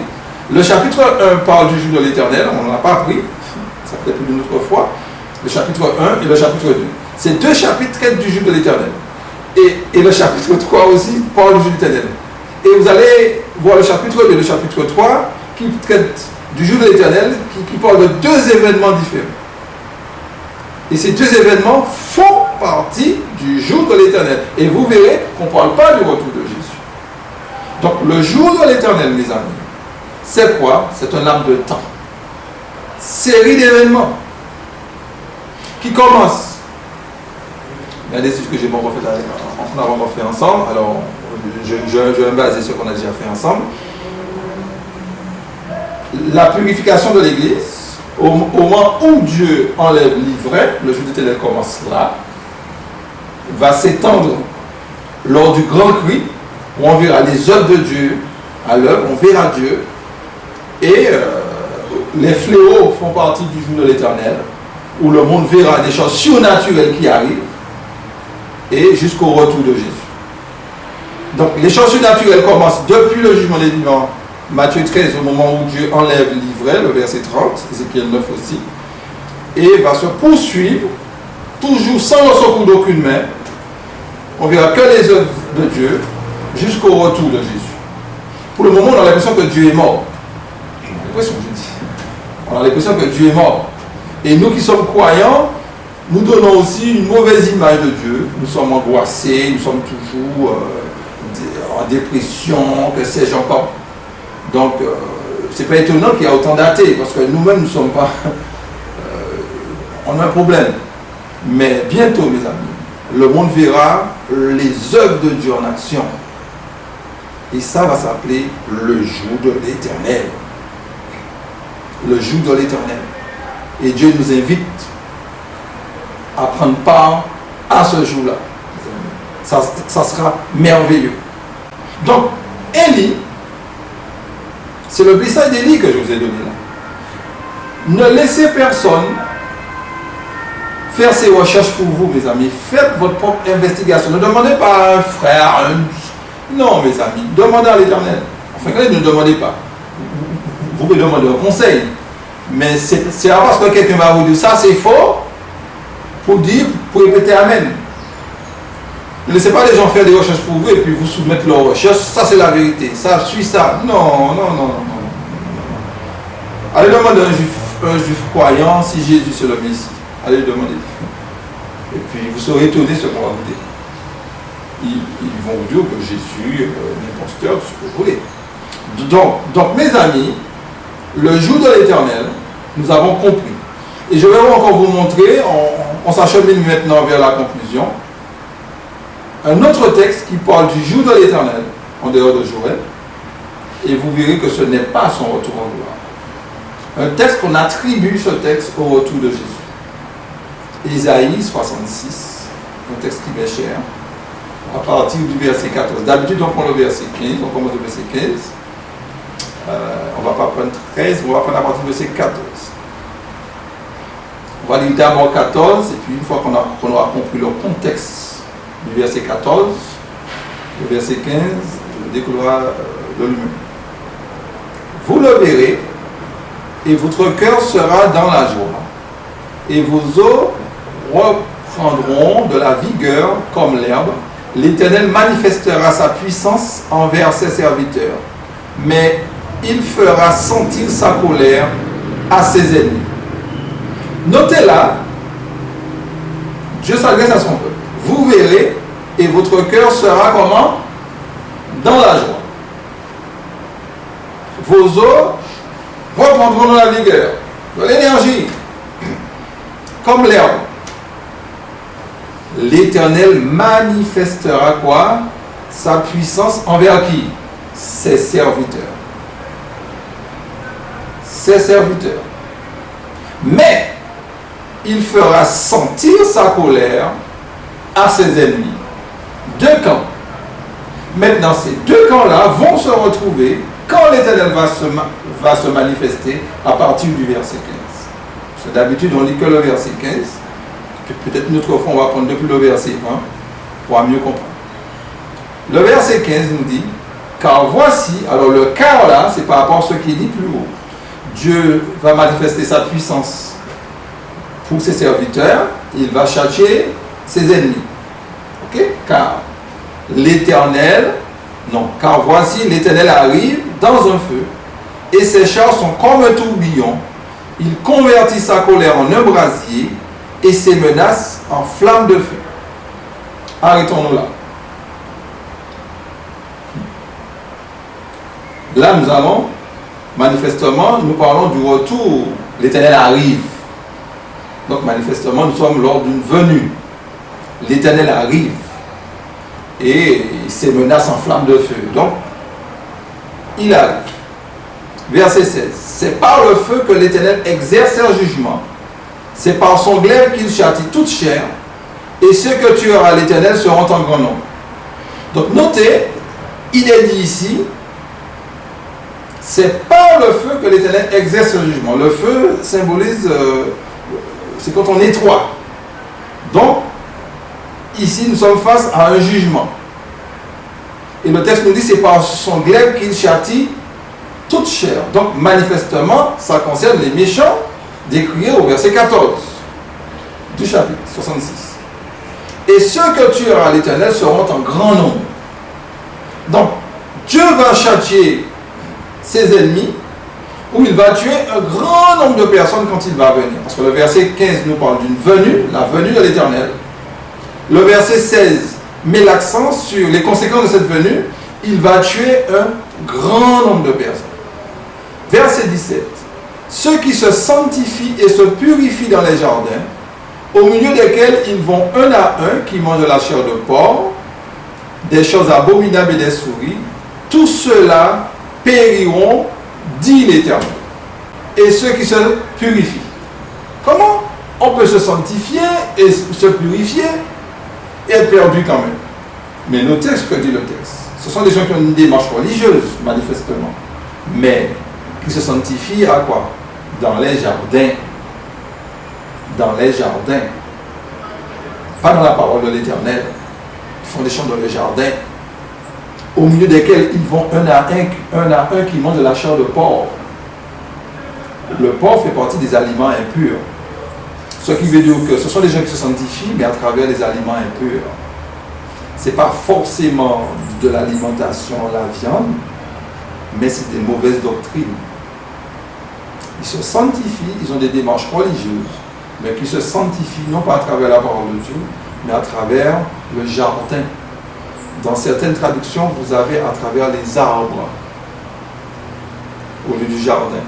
Le chapitre 1 parle du jour de l'Éternel, on n'en a pas appris, ça peut être une autre fois. Le chapitre 1 et le chapitre 2. Ces deux chapitres traitent du jour de l'Éternel. Et le chapitre 3 aussi parle du jour de l'Éternel. Et vous allez voir le chapitre 2 et le chapitre 3 qui traitent du jour de l'Éternel, qui parlent de deux événements différents. Et ces deux événements font partie du jour de l'Éternel. Et vous verrez qu'on ne parle pas du retour de Jésus. Donc le jour de l'Éternel, mes amis, c'est quoi? C'est un laps de temps. Série d'événements qui commence. Il y a des études que j'ai fait ensemble. Alors, je vais me baser sur ce qu'on a déjà fait ensemble. La purification de l'Église. Au moment où Dieu enlève l'ivraie, le jour de l'Éternel commence là, va s'étendre lors du grand cri, où on verra les œuvres de Dieu à l'œuvre, on verra Dieu, et les fléaux font partie du jour de l'Éternel, où le monde verra des choses surnaturelles qui arrivent, et jusqu'au retour de Jésus. Donc les choses surnaturelles commencent depuis le jugement des vivants, Matthieu 13, au moment où Dieu enlève l'ivraie, le verset 30, Ézéchiel 9 aussi, et va se poursuivre, toujours sans le secours d'aucune main. On verra que les œuvres de Dieu jusqu'au retour de Jésus. Pour le moment, on a l'impression que Dieu est mort. On a l'impression que Dieu est mort. Et nous qui sommes croyants, nous donnons aussi une mauvaise image de Dieu. Nous sommes angoissés, nous sommes toujours en dépression, que sais-je encore. Donc, c'est pas étonnant qu'il y a autant d'athées, parce que nous-mêmes, nous ne sommes pas... on a un problème. Mais bientôt, mes amis, le monde verra les œuvres de Dieu en action. Et ça va s'appeler le jour de l'Éternel. Le jour de l'Éternel. Et Dieu nous invite à prendre part à ce jour-là. Ça sera merveilleux. Donc, Élie, c'est le message d'Élie que je vous ai donné là. Ne laissez personne faire ses recherches pour vous, mes amis. Faites votre propre investigation. Ne demandez pas à un frère, non, mes amis. Demandez à l'Éternel. Enfin, ne demandez pas. Vous pouvez demander un conseil. Mais c'est à parce que quelqu'un va vous dire ça, c'est faux, pour répéter Amen. Ne laissez pas les gens faire des recherches pour vous et puis vous soumettre leurs recherches. Ça, c'est la vérité. Ça suit ça. Non. Allez demander à un juif croyant si Jésus c'est le Messie. Allez lui demander. Et puis vous serez étonné ce qu'on va vous dire. Ils vont vous dire que Jésus est un imposteur, ce que vous voulez. Donc, mes amis, le jour de l'Éternel, nous avons compris. Et je vais encore vous montrer, on s'achemine maintenant vers la conclusion, un autre texte qui parle du jour de l'Éternel, en dehors de Joël, et vous verrez que ce n'est pas son retour en gloire. Un texte qu'on attribue ce texte au retour de Jésus. Isaïe 66, un texte qui m'est cher, à partir du verset 14. D'habitude, on prend le verset 15, on commence le verset 15. On ne va pas prendre 13, on va prendre à partir du verset 14. On va lire d'abord 14, et puis une fois qu'on aura compris le contexte du verset 14, le verset 15, je découlera de lui-même. Vous le verrez, et votre cœur sera dans la joie, et vos os reprendront de la vigueur comme l'herbe. L'Éternel manifestera sa puissance envers ses serviteurs, mais il fera sentir sa colère à ses ennemis. Notez là, Dieu s'adresse à son peuple. Vous verrez, et votre cœur sera comment? Dans la joie. Vos os reprendront de la vigueur, de l'énergie, comme l'herbe. L'Éternel manifestera quoi? Sa puissance envers qui? Ses serviteurs. Ses serviteurs. Mais il fera sentir sa colère à ses ennemis. Deux camps. Maintenant, ces deux camps-là vont se retrouver quand l'Éternel va se manifester à partir du verset 15. Parce que d'habitude, on lit que le verset 15. Peut-être une autre fois, on va prendre depuis le verset 1 pour mieux comprendre. Le verset 15 nous dit, car voici, alors le car là, c'est par rapport à ce qui est dit plus haut. Dieu va manifester sa puissance pour ses serviteurs, il va châtier ses ennemis. Ok? Car l'Éternel, non, car voici l'Éternel arrive dans un feu, et ses chars sont comme un tourbillon, il convertit sa colère en un brasier, et ses menaces en flammes de feu. Arrêtons-nous là. Là, nous allons, manifestement, nous parlons du retour. L'Éternel arrive. Donc, manifestement, nous sommes lors d'une venue. L'Éternel arrive. Et ses menaces en flammes de feu. Donc, il arrive. Verset 16. C'est par le feu que l'Éternel exerce ses jugements. C'est par son glaive qu'il châtie toute chair, et ceux que tuera l'Éternel seront en grand nombre. Donc notez, il est dit ici, c'est par le feu que l'Éternel exerce le jugement. Le feu symbolise, c'est quand on nettoie. Donc, ici nous sommes face à un jugement. Et le texte nous dit, c'est par son glaive qu'il châtie toute chair. Donc manifestement, ça concerne les méchants, décrié au verset 14 du chapitre 66. Et ceux que tuera l'Éternel seront en grand nombre. Donc, Dieu va châtier ses ennemis, ou il va tuer un grand nombre de personnes quand il va venir. Parce que le verset 15 nous parle d'une venue, la venue de l'Éternel. Le verset 16 met l'accent sur les conséquences de cette venue. Il va tuer un grand nombre de personnes. Verset 17. Ceux qui se sanctifient et se purifient dans les jardins, au milieu desquels ils vont un à un, qui mangent la chair de porc, des choses abominables et des souris, tous ceux-là périront, dit l'Éternel. Et ceux qui se purifient. Comment on peut se sanctifier et se purifier et être perdu quand même? Mais notez ce que dit le texte. Ce sont des gens qui ont une démarche religieuse, manifestement, mais qui se sanctifient à quoi? Dans les jardins. Dans les jardins. Pas dans la parole de l'Éternel. Ils font des chants dans les jardins, au milieu desquels ils vont un à un qui mangent de la chair de porc. Le porc fait partie des aliments impurs. Ce qui veut dire que ce sont des gens qui se sanctifient, mais à travers les aliments impurs. Ce n'est pas forcément de l'alimentation, la viande, mais c'est des mauvaises doctrines. Ils se sanctifient, ils ont des démarches religieuses, mais qui se sanctifient non pas à travers la parole de Dieu, mais à travers le jardin. Dans certaines traductions, vous avez à travers les arbres, au lieu du jardin.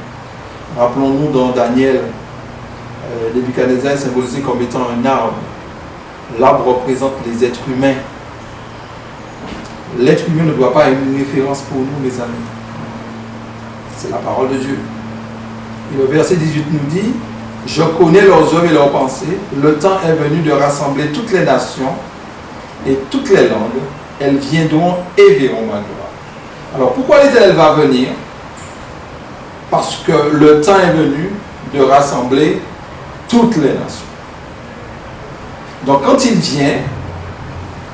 Rappelons-nous dans Daniel, Nebuchadnezzar est symbolisé comme étant un arbre. L'arbre représente les êtres humains. L'être humain ne doit pas être une référence pour nous, mes amis. C'est la parole de Dieu. Et le verset 18 nous dit: je connais leurs œuvres et leurs pensées. Le temps est venu de rassembler toutes les nations et toutes les langues. Elles viendront et verront ma gloire. Alors pourquoi l'Éternel va venir? Parce que le temps est venu de rassembler toutes les nations. Donc quand il vient,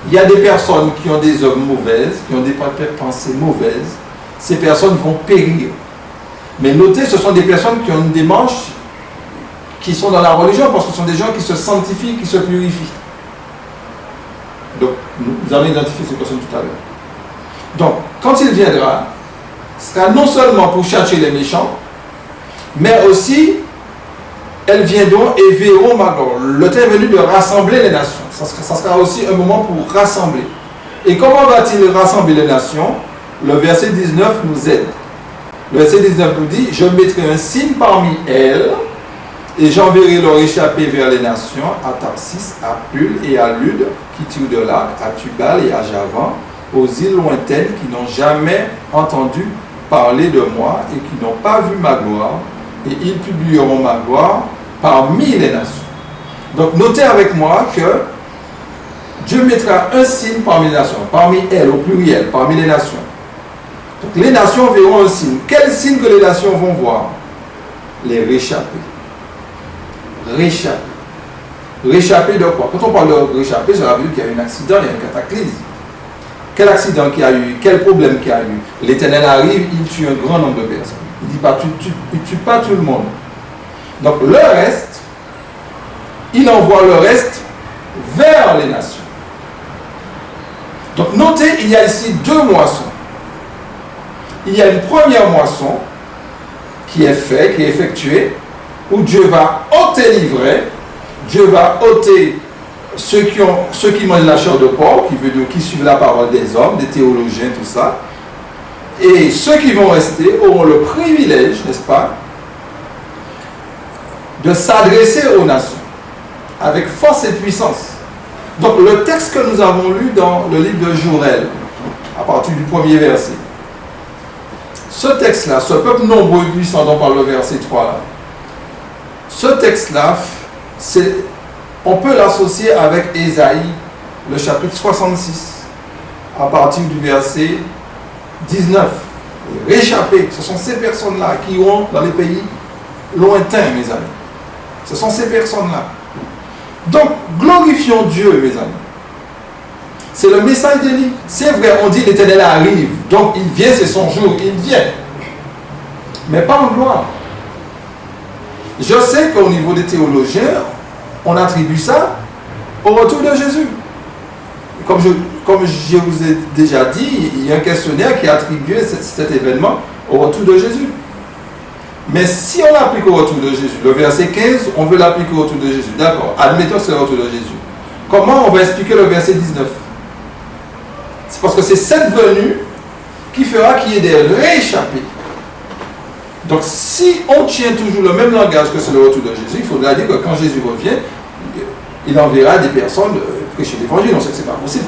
il y a des personnes qui ont des œuvres mauvaises, qui ont des pensées mauvaises. Ces personnes vont périr. Mais notez, ce sont des personnes qui ont une démarche, qui sont dans la religion, parce que ce sont des gens qui se sanctifient, qui se purifient. Donc, nous allons identifier ces personnes tout à l'heure. Donc, quand il viendra, ce sera non seulement pour chercher les méchants, mais aussi, elles viendront et verront ma gloire. Le temps est venu de rassembler les nations. Ça sera aussi un moment pour rassembler. Et comment va-t-il rassembler les nations? Le verset 19 nous aide. Le verset 19 nous dit: je mettrai un signe parmi elles, et j'enverrai leur échappée vers les nations, à Tarsis, à Pul et à Lude, qui tirent de l'arc, à Tubal et à Javan, aux îles lointaines qui n'ont jamais entendu parler de moi et qui n'ont pas vu ma gloire, et ils publieront ma gloire parmi les nations. Donc notez avec moi que Dieu mettra un signe parmi les nations, parmi elles au pluriel, parmi les nations. Donc les nations verront un signe. Quel signe que les nations vont voir? Les réchappés. Réchappés. Réchappés de quoi? Quand on parle de réchappés, ça veut dire qu'il y a eu un accident, il y a un cataclysme. Quel accident qu'il y a eu? Quel problème qu'il y a eu? L'Éternel arrive, il tue un grand nombre de personnes. Il ne dit pas, tu tue pas tout le monde. Donc le reste, il envoie le reste vers les nations. Donc notez, il y a ici deux moissons. Il y a une première moisson qui est faite, qui est effectuée, où Dieu va ôter l'ivraie, Dieu va ôter ceux qui mangent la chair de porc, qui veut dire qui suivent la parole des hommes, des théologiens, tout ça. Et ceux qui vont rester auront le privilège, n'est-ce pas, de s'adresser aux nations avec force et puissance. Donc le texte que nous avons lu dans le livre de Joël, à partir du premier verset, ce texte-là, ce peuple nombreux et puissant dont parle le verset 3 là, ce texte-là, on peut l'associer avec Ésaïe, le chapitre 66, à partir du verset 19. Réchappés, ce sont ces personnes-là qui iront dans les pays lointains, mes amis. Ce sont ces personnes-là. Donc, glorifions Dieu, mes amis. C'est le message d'Élie. C'est vrai, on dit l'Éternel arrive, donc il vient, c'est son jour, il vient. Mais pas en gloire. Je sais qu'au niveau des théologiens, on attribue ça au retour de Jésus. Comme je vous ai déjà dit, il y a un questionnaire qui a attribué cet événement au retour de Jésus. Mais si on l'applique au retour de Jésus, le verset 15, on veut l'appliquer au retour de Jésus. D'accord, admettons que c'est le retour de Jésus. Comment on va expliquer le verset 19? C'est parce que c'est cette venue qui fera qu'il y ait des réchappés. Donc si on tient toujours le même langage que c'est le retour de Jésus, il faudra dire que quand Jésus revient, il enverra des personnes prêcher l'évangile. On sait que ce n'est pas possible.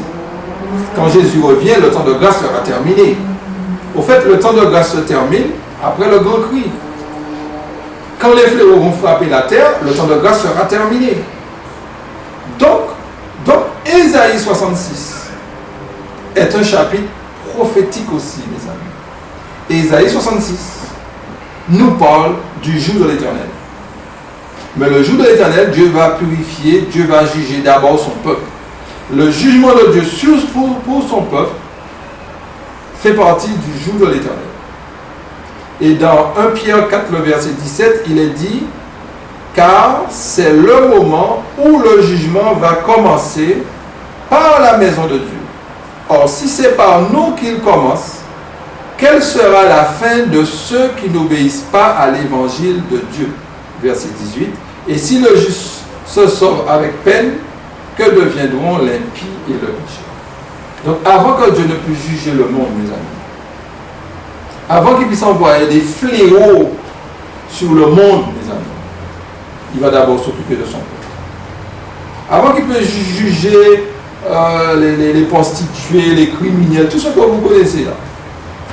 Quand Jésus revient, le temps de grâce sera terminé. Au fait, le temps de grâce se termine après le grand cri. quand les fléaux vont frapper la terre, le temps de grâce sera terminé. Donc Ésaïe 66 est un chapitre prophétique aussi, mes amis. Ésaïe 66 nous parle du jour de l'Éternel. Mais le jour de l'Éternel, Dieu va purifier, Dieu va juger d'abord son peuple. Le jugement de Dieu pour son peuple fait partie du jour de l'Éternel. Et dans 1 Pierre 4, le verset 17, il est dit, car c'est le moment où le jugement va commencer par la maison de Dieu. Or, si c'est par nous qu'il commence, quelle sera la fin de ceux qui n'obéissent pas à l'évangile de Dieu? Verset 18. Et si le juste se sauve avec peine, que deviendront l'impie et le pécheur? Donc, avant que Dieu ne puisse juger le monde, mes amis, avant qu'il puisse envoyer des fléaux sur le monde, mes amis, il va d'abord s'occuper de son peuple. Avant qu'il puisse juger les prostituées, les criminels, tout ce que vous connaissez là,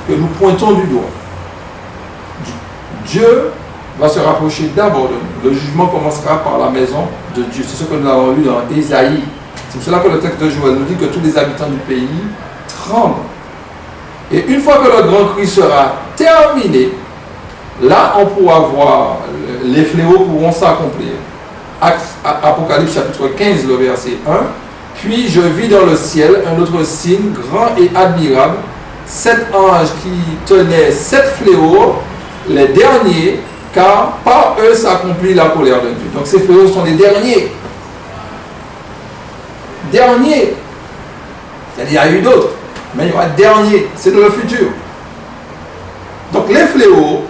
que nous pointons du doigt, Dieu va se rapprocher d'abord de nous. Le jugement commencera par la maison de Dieu. C'est ce que nous avons lu dans Ésaïe. C'est pour cela que le texte de Joël nous dit que tous les habitants du pays tremblent. Et une fois que le grand cri sera terminé, là on pourra voir, les fléaux pourront s'accomplir. Apocalypse chapitre 15, le verset 1. Puis je vis dans le ciel un autre signe grand et admirable, 7 anges qui tenaient 7 fléaux, les derniers, car par eux s'accomplit la colère de Dieu. Donc ces fléaux sont les derniers. Derniers. C'est-à-dire, il y a eu d'autres, mais il y aura dernier. C'est dans le futur. Donc les fléaux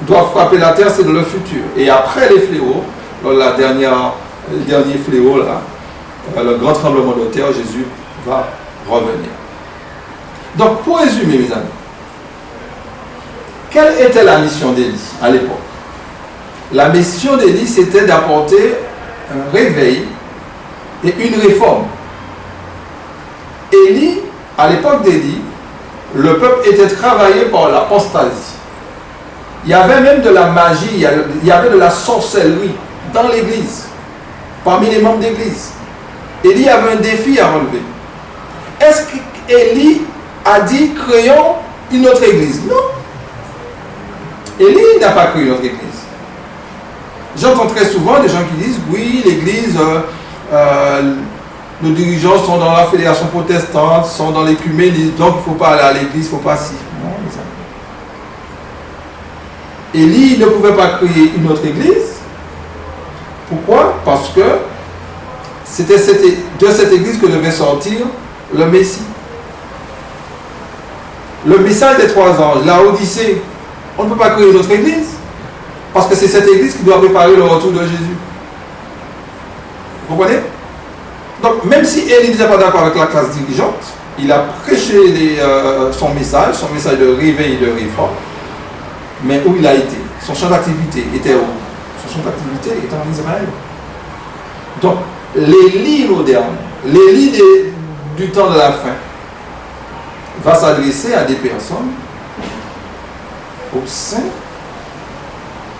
doivent frapper la terre, c'est dans le futur. Et après les fléaux, le dernier fléau, là, le grand tremblement de terre, Jésus va revenir. Donc pour résumer, mes amis, quelle était la mission d'Élie à l'époque? La mission d'Élie, c'était d'apporter un réveil et une réforme. Élie, à l'époque d'Élie, le peuple était travaillé par l'apostasie. Il y avait même de la magie, il y avait de la sorcellerie dans l'église, parmi les membres d'église. Élie avait un défi à relever. Est-ce qu'Élie a dit créons une autre église? Non. Élie n'a pas créé une autre église. J'entends très souvent des gens qui disent oui, l'église, nos dirigeants sont dans la fédération protestante, sont dans l'écuménisme, donc il ne faut pas aller à l'église, il ne faut pas si. Non, mes amis. Élie ne pouvait pas créer une autre église. Pourquoi? Parce que c'était de cette église que devait sortir le Messie. Le message des 3 anges, la Odyssée, on ne peut pas créer une autre église. Parce que c'est cette église qui doit préparer le retour de Jésus. Vous comprenez? Donc, même si Élie n'était pas d'accord avec la classe dirigeante, il a prêché son message de réveil et de réforme. Mais où il a été? Son champ d'activité était où? Son champ d'activité était en Israël. Donc, l'Élie moderne, l'Élie du temps de la fin, va s'adresser à des personnes au sein,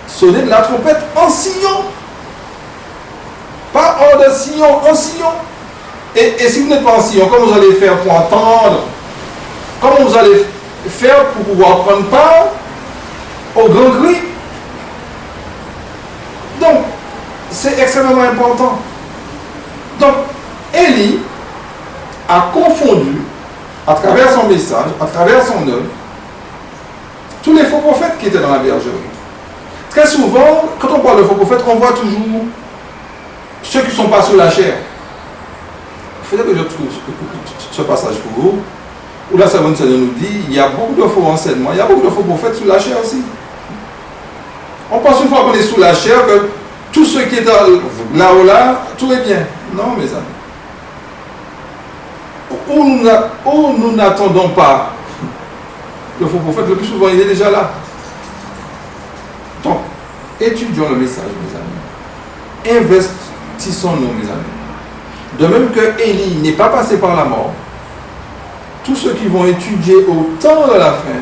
sonner de la trompette en Sion. Pas hors de Sion, en Sion. Et si vous n'êtes pas en Sion, comment vous allez faire pour entendre? Comment vous allez faire pour pouvoir prendre part au grand cri? Donc, c'est extrêmement important. Donc, Élie a confondu, à travers son message, à travers son œuvre, tous les faux prophètes qui étaient dans la bergerie. Très souvent, quand on parle de faux prophètes, on voit toujours ceux qui ne sont pas sous la chair. Il faudrait que je trouve ce passage pour vous, où la Sainte Seigneur nous dit il y a beaucoup de faux enseignements, il y a beaucoup de faux prophètes sous la chair aussi. On pense une fois qu'on est sous la chair que tout ce qui est là-haut là, tout est bien. Non, mes amis. Où nous n'attendons pas le faux prophète, le plus souvent il est déjà là. Donc, étudions le message, mes amis. Investissons-nous, mes amis. De même que Élie n'est pas passé par la mort, tous ceux qui vont étudier au temps de la fin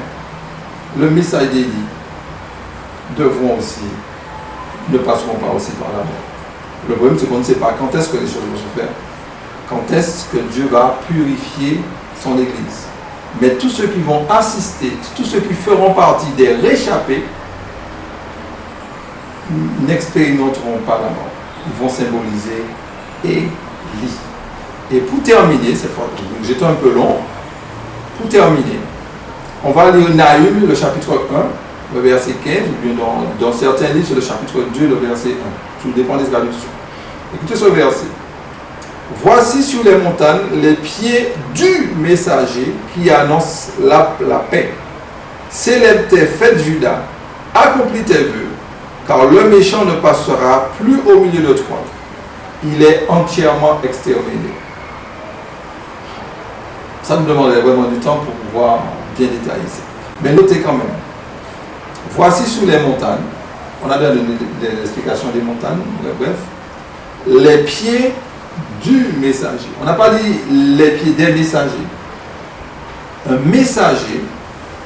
le message d'Élie devront aussi, ne passeront pas aussi par la mort. Le problème, c'est qu'on ne sait pas quand est-ce que les choses vont se faire, quand est-ce que Dieu va purifier son Église. Mais tous ceux qui vont assister, tous ceux qui feront partie des réchappés, n'expérimenteront pas la mort. Ils vont symboliser Élie. Et pour terminer, cette fois, j'étais un peu long, pour terminer, on va lire Nahum, le chapitre 1, le verset 15, ou bien dans certains livres, c'est le chapitre 2, le verset 1. Tout dépend des traductions. Écoutez ce verset. Voici sur les montagnes les pieds du messager qui annonce la paix. Célèbre tes fêtes, Judas, accomplis tes vœux, car le méchant ne passera plus au milieu de toi. Il est entièrement exterminé. Ça nous demanderait vraiment du temps pour pouvoir bien détailler ça. Mais notez quand même. Voici sur les montagnes. On a bien donné l'explication des montagnes, bref. Les pieds du messager. On n'a pas dit les pieds des messagers. Un messager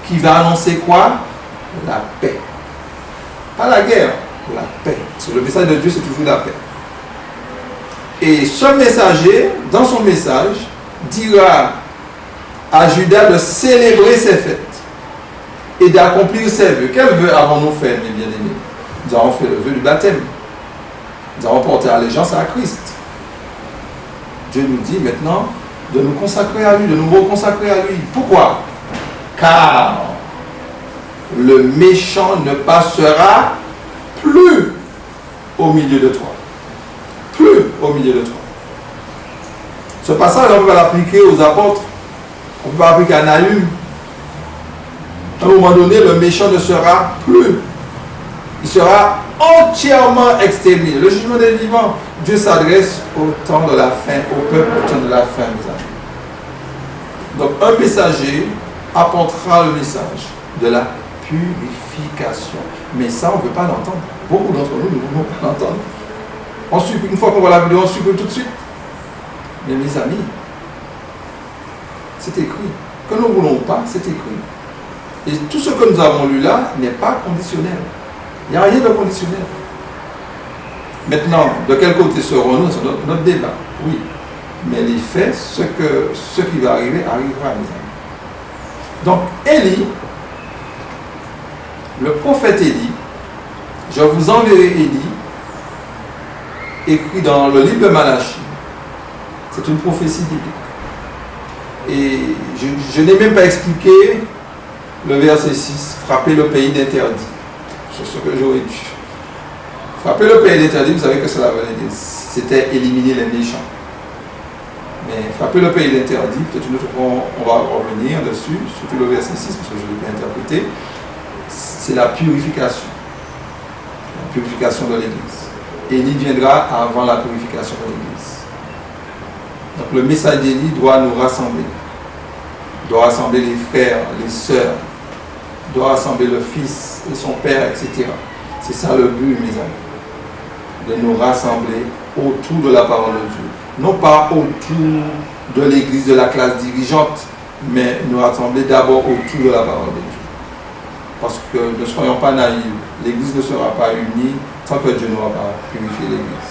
qui va annoncer quoi? La paix. Pas la guerre, la paix. Parce que le message de Dieu, c'est toujours la paix. Et ce messager, dans son message, dira à Judas de célébrer ses fêtes et d'accomplir ses vœux. Quel vœu avons-nous fait, mes bien-aimés? Nous avons fait le vœu du baptême. Nous avons porté allégeance à Christ. Dieu nous dit maintenant de nous consacrer à lui, de nous reconsacrer à lui. Pourquoi? Car le méchant ne passera plus au milieu de toi. Plus au milieu de toi. Ce passage, on va l'appliquer aux apôtres. On peut appliquer à Nahum. À un moment donné, le méchant ne sera plus. Il sera entièrement exterminé. Le jugement des vivants, Dieu s'adresse au temps de la fin, au peuple au temps de la fin, mes amis. Donc, un messager apportera le message de la purification. Mais ça, on ne veut pas l'entendre. Beaucoup d'entre nous ne voulons pas l'entendre. On supprime, une fois qu'on voit la vidéo, on supprime tout de suite. Mais mes amis, c'est écrit. Que nous ne voulons pas, c'est écrit. Et tout ce que nous avons lu là n'est pas conditionnel. Il n'y a rien de conditionnel. Maintenant, de quel côté serons-nous? C'est notre débat. Oui. Mais les faits, ce qui va arriver, arrivera, mes amis. Donc, Élie, le prophète Élie, je vous enverrai Élie, écrit dans le livre de Malachie. C'est une prophétie biblique. Et je n'ai même pas expliqué le verset 6, frapper le pays d'interdit. C'est ce que j'aurais dû. Frapper le pays d'interdit, vous savez que cela veut dire, c'était éliminer les méchants. Mais frapper le pays d'interdit, peut-être une autre fois on va revenir dessus, surtout le verset 6, parce que je l'ai bien interprété, c'est la purification. La purification de l'Église. Élie viendra avant la purification de l'Église. Donc le message d'Élie doit nous rassembler. Doit rassembler les frères, les sœurs, doit rassembler le fils et son père, etc. C'est ça le but, mes amis. De nous rassembler autour de la parole de Dieu. Non pas autour de l'église, de la classe dirigeante, mais nous rassembler d'abord autour de la parole de Dieu. Parce que ne soyons pas naïfs. L'église ne sera pas unie tant que Dieu n'aura pas purifié l'église.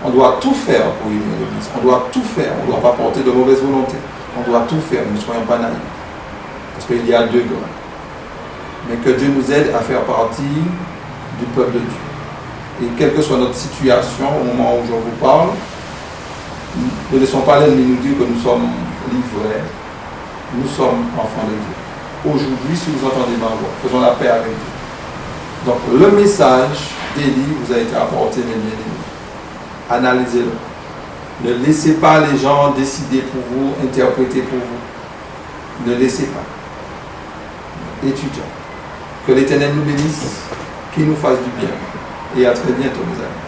On doit tout faire pour unir l'église. On doit tout faire. On ne doit pas porter de mauvaise volonté. On doit tout faire. Ne soyons pas naïfs. Parce qu'il y a deux grands. Mais que Dieu nous aide à faire partie du peuple de Dieu. Et quelle que soit notre situation au moment où je vous parle, ne laissons pas l'ennemi nous dire que nous sommes livrés. Nous sommes enfants de Dieu. Aujourd'hui, si vous entendez ma voix, faisons la paix avec Dieu. Donc, le message d'Élie vous a été apporté, mes bien-aimés. Analysez-le. Ne laissez pas les gens décider pour vous, interpréter pour vous. Ne laissez pas. Étudions. Que l'Éternel nous bénisse, qu'il nous fasse du bien. Et à très bientôt, mes amis.